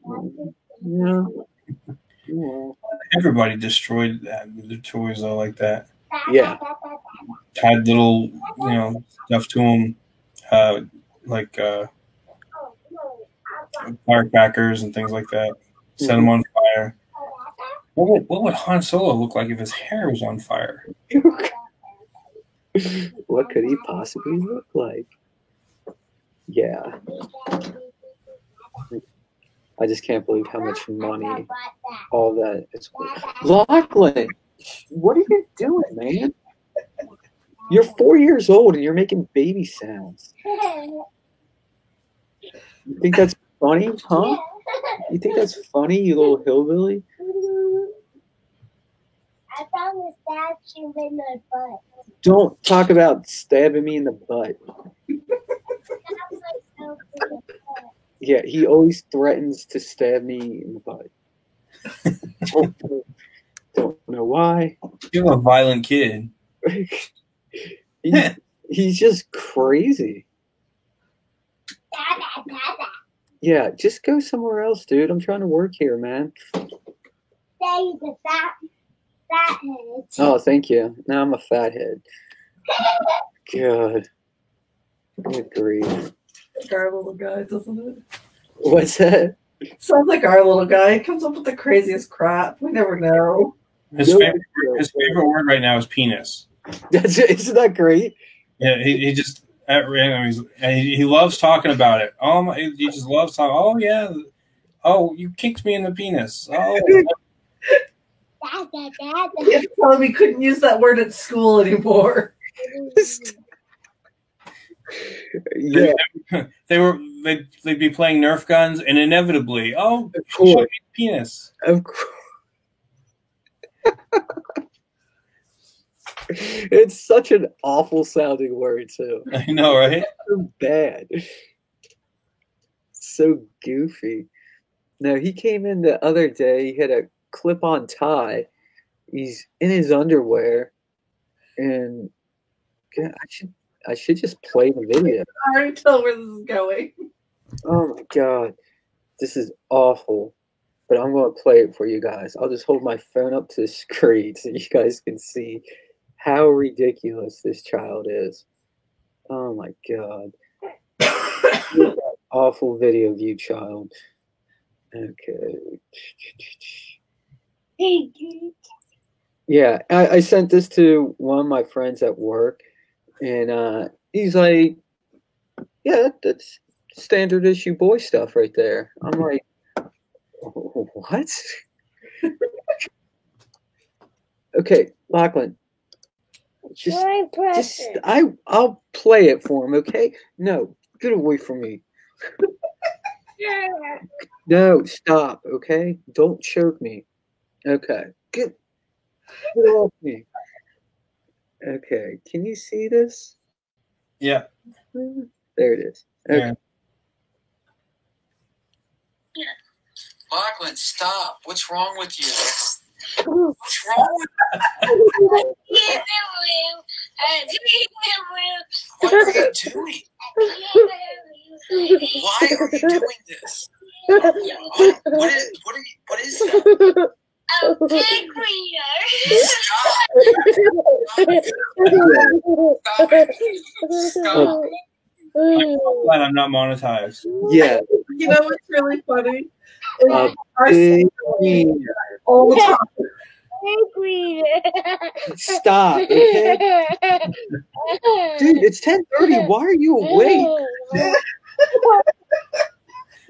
Yeah. Everybody destroyed their toys though, like that. Yeah. Tied little, stuff to them, like firecrackers and things like that. Set them on fire. What would Han Solo look like if his hair was on fire? What could he possibly look like? Yeah. I just can't believe how much money all that is worth. Lachlan, what are you doing, man? You're 4 years old and you're making baby sounds. You think that's funny, huh? You think that's funny, you little hillbilly? I found a statue in my butt. Don't talk about stabbing me in the butt. Yeah, he always threatens to stab me in the butt. Don't know why. You're a violent kid. He's just crazy. Yeah, just go somewhere else, dude. I'm trying to work here, man. Say the fathead. Oh, thank you. Now I'm a fathead. God. Good grief. Like our little guy, doesn't it? What's that? Sounds like our little guy. He comes up with the craziest crap. We never know. His favorite word right now is penis. Isn't that great? Yeah, he just at random he loves talking about it. He just loves talking. Oh yeah, oh you kicked me in the penis. Oh. You tell him he couldn't use that word at school anymore. Yeah, they'd be playing Nerf guns, and inevitably, penis. Of course. It's such an awful sounding word too. I know, right? So bad. So goofy. No, he came in the other day. He had a clip-on tie. He's in his underwear, and yeah, I should just play the video. I already tell where this is going. Oh my god, this is awful. But I'm going to play it for you guys. I'll just hold my phone up to the screen so you guys can see how ridiculous this child is. Oh my god. Awful video of you, child. Okay. Yeah, I sent this to one of my friends at work, and he's like, yeah, that's standard issue boy stuff right there. I'm like, what? Okay, Lachlan. I'll play it for him, okay? No, get away from me. No, stop, okay? Don't choke me. Okay, get off me. Okay, can you see this? Yeah. There it is. Okay. Yeah. Lachlan, stop. What's wrong with you? What's wrong with you? What are you doing? Why are you doing this? What is that? A pig reader. Stop it. Stop. I'm glad I'm not monetized. Yeah. You know what's really funny? Our Big all the time. Pig reader. Stop, okay? Dude, it's 10:30. Why are you awake?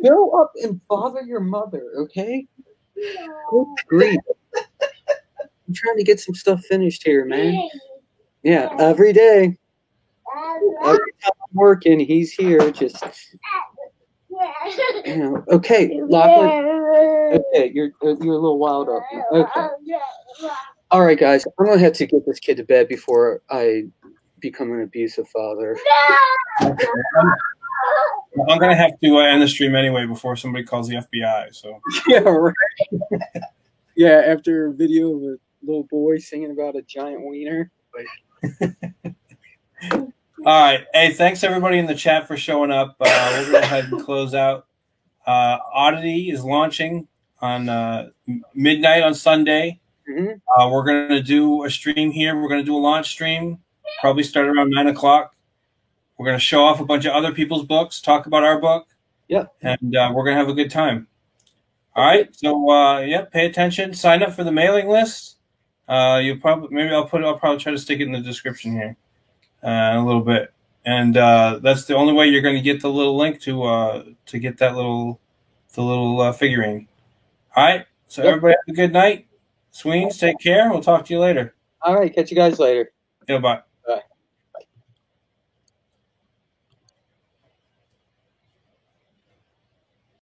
Go up and bother your mother, okay? Good grief. I'm trying to get some stuff finished here, man. Yeah, every day. Every time I'm working, he's here. Just okay, Lachlan. Okay, you're a little wild up. Okay. All right, guys. I'm gonna have to get this kid to bed before I become an abusive father. I'm gonna have to end the stream anyway before somebody calls the FBI. So Yeah, right. Yeah, after a video of a little boy singing about a giant wiener. all right. Hey, thanks everybody in the chat for showing up. We'll go ahead and close out. Oddity is launching on midnight on Sunday. Mm-hmm. We're going to do a stream here. We're going to do a launch stream, probably start around 9 o'clock. We're going to show off a bunch of other people's books, talk about our book. Yep. And we're going to have a good time. All right. So, pay attention. Sign up for the mailing list. I'll probably try to stick it in the description here a little bit. And that's the only way you're going to get the little link to get that little figurine. All right. So everybody have a good night. Sweens, take care. We'll talk to you later. All right. Catch you guys later. Yeah, bye.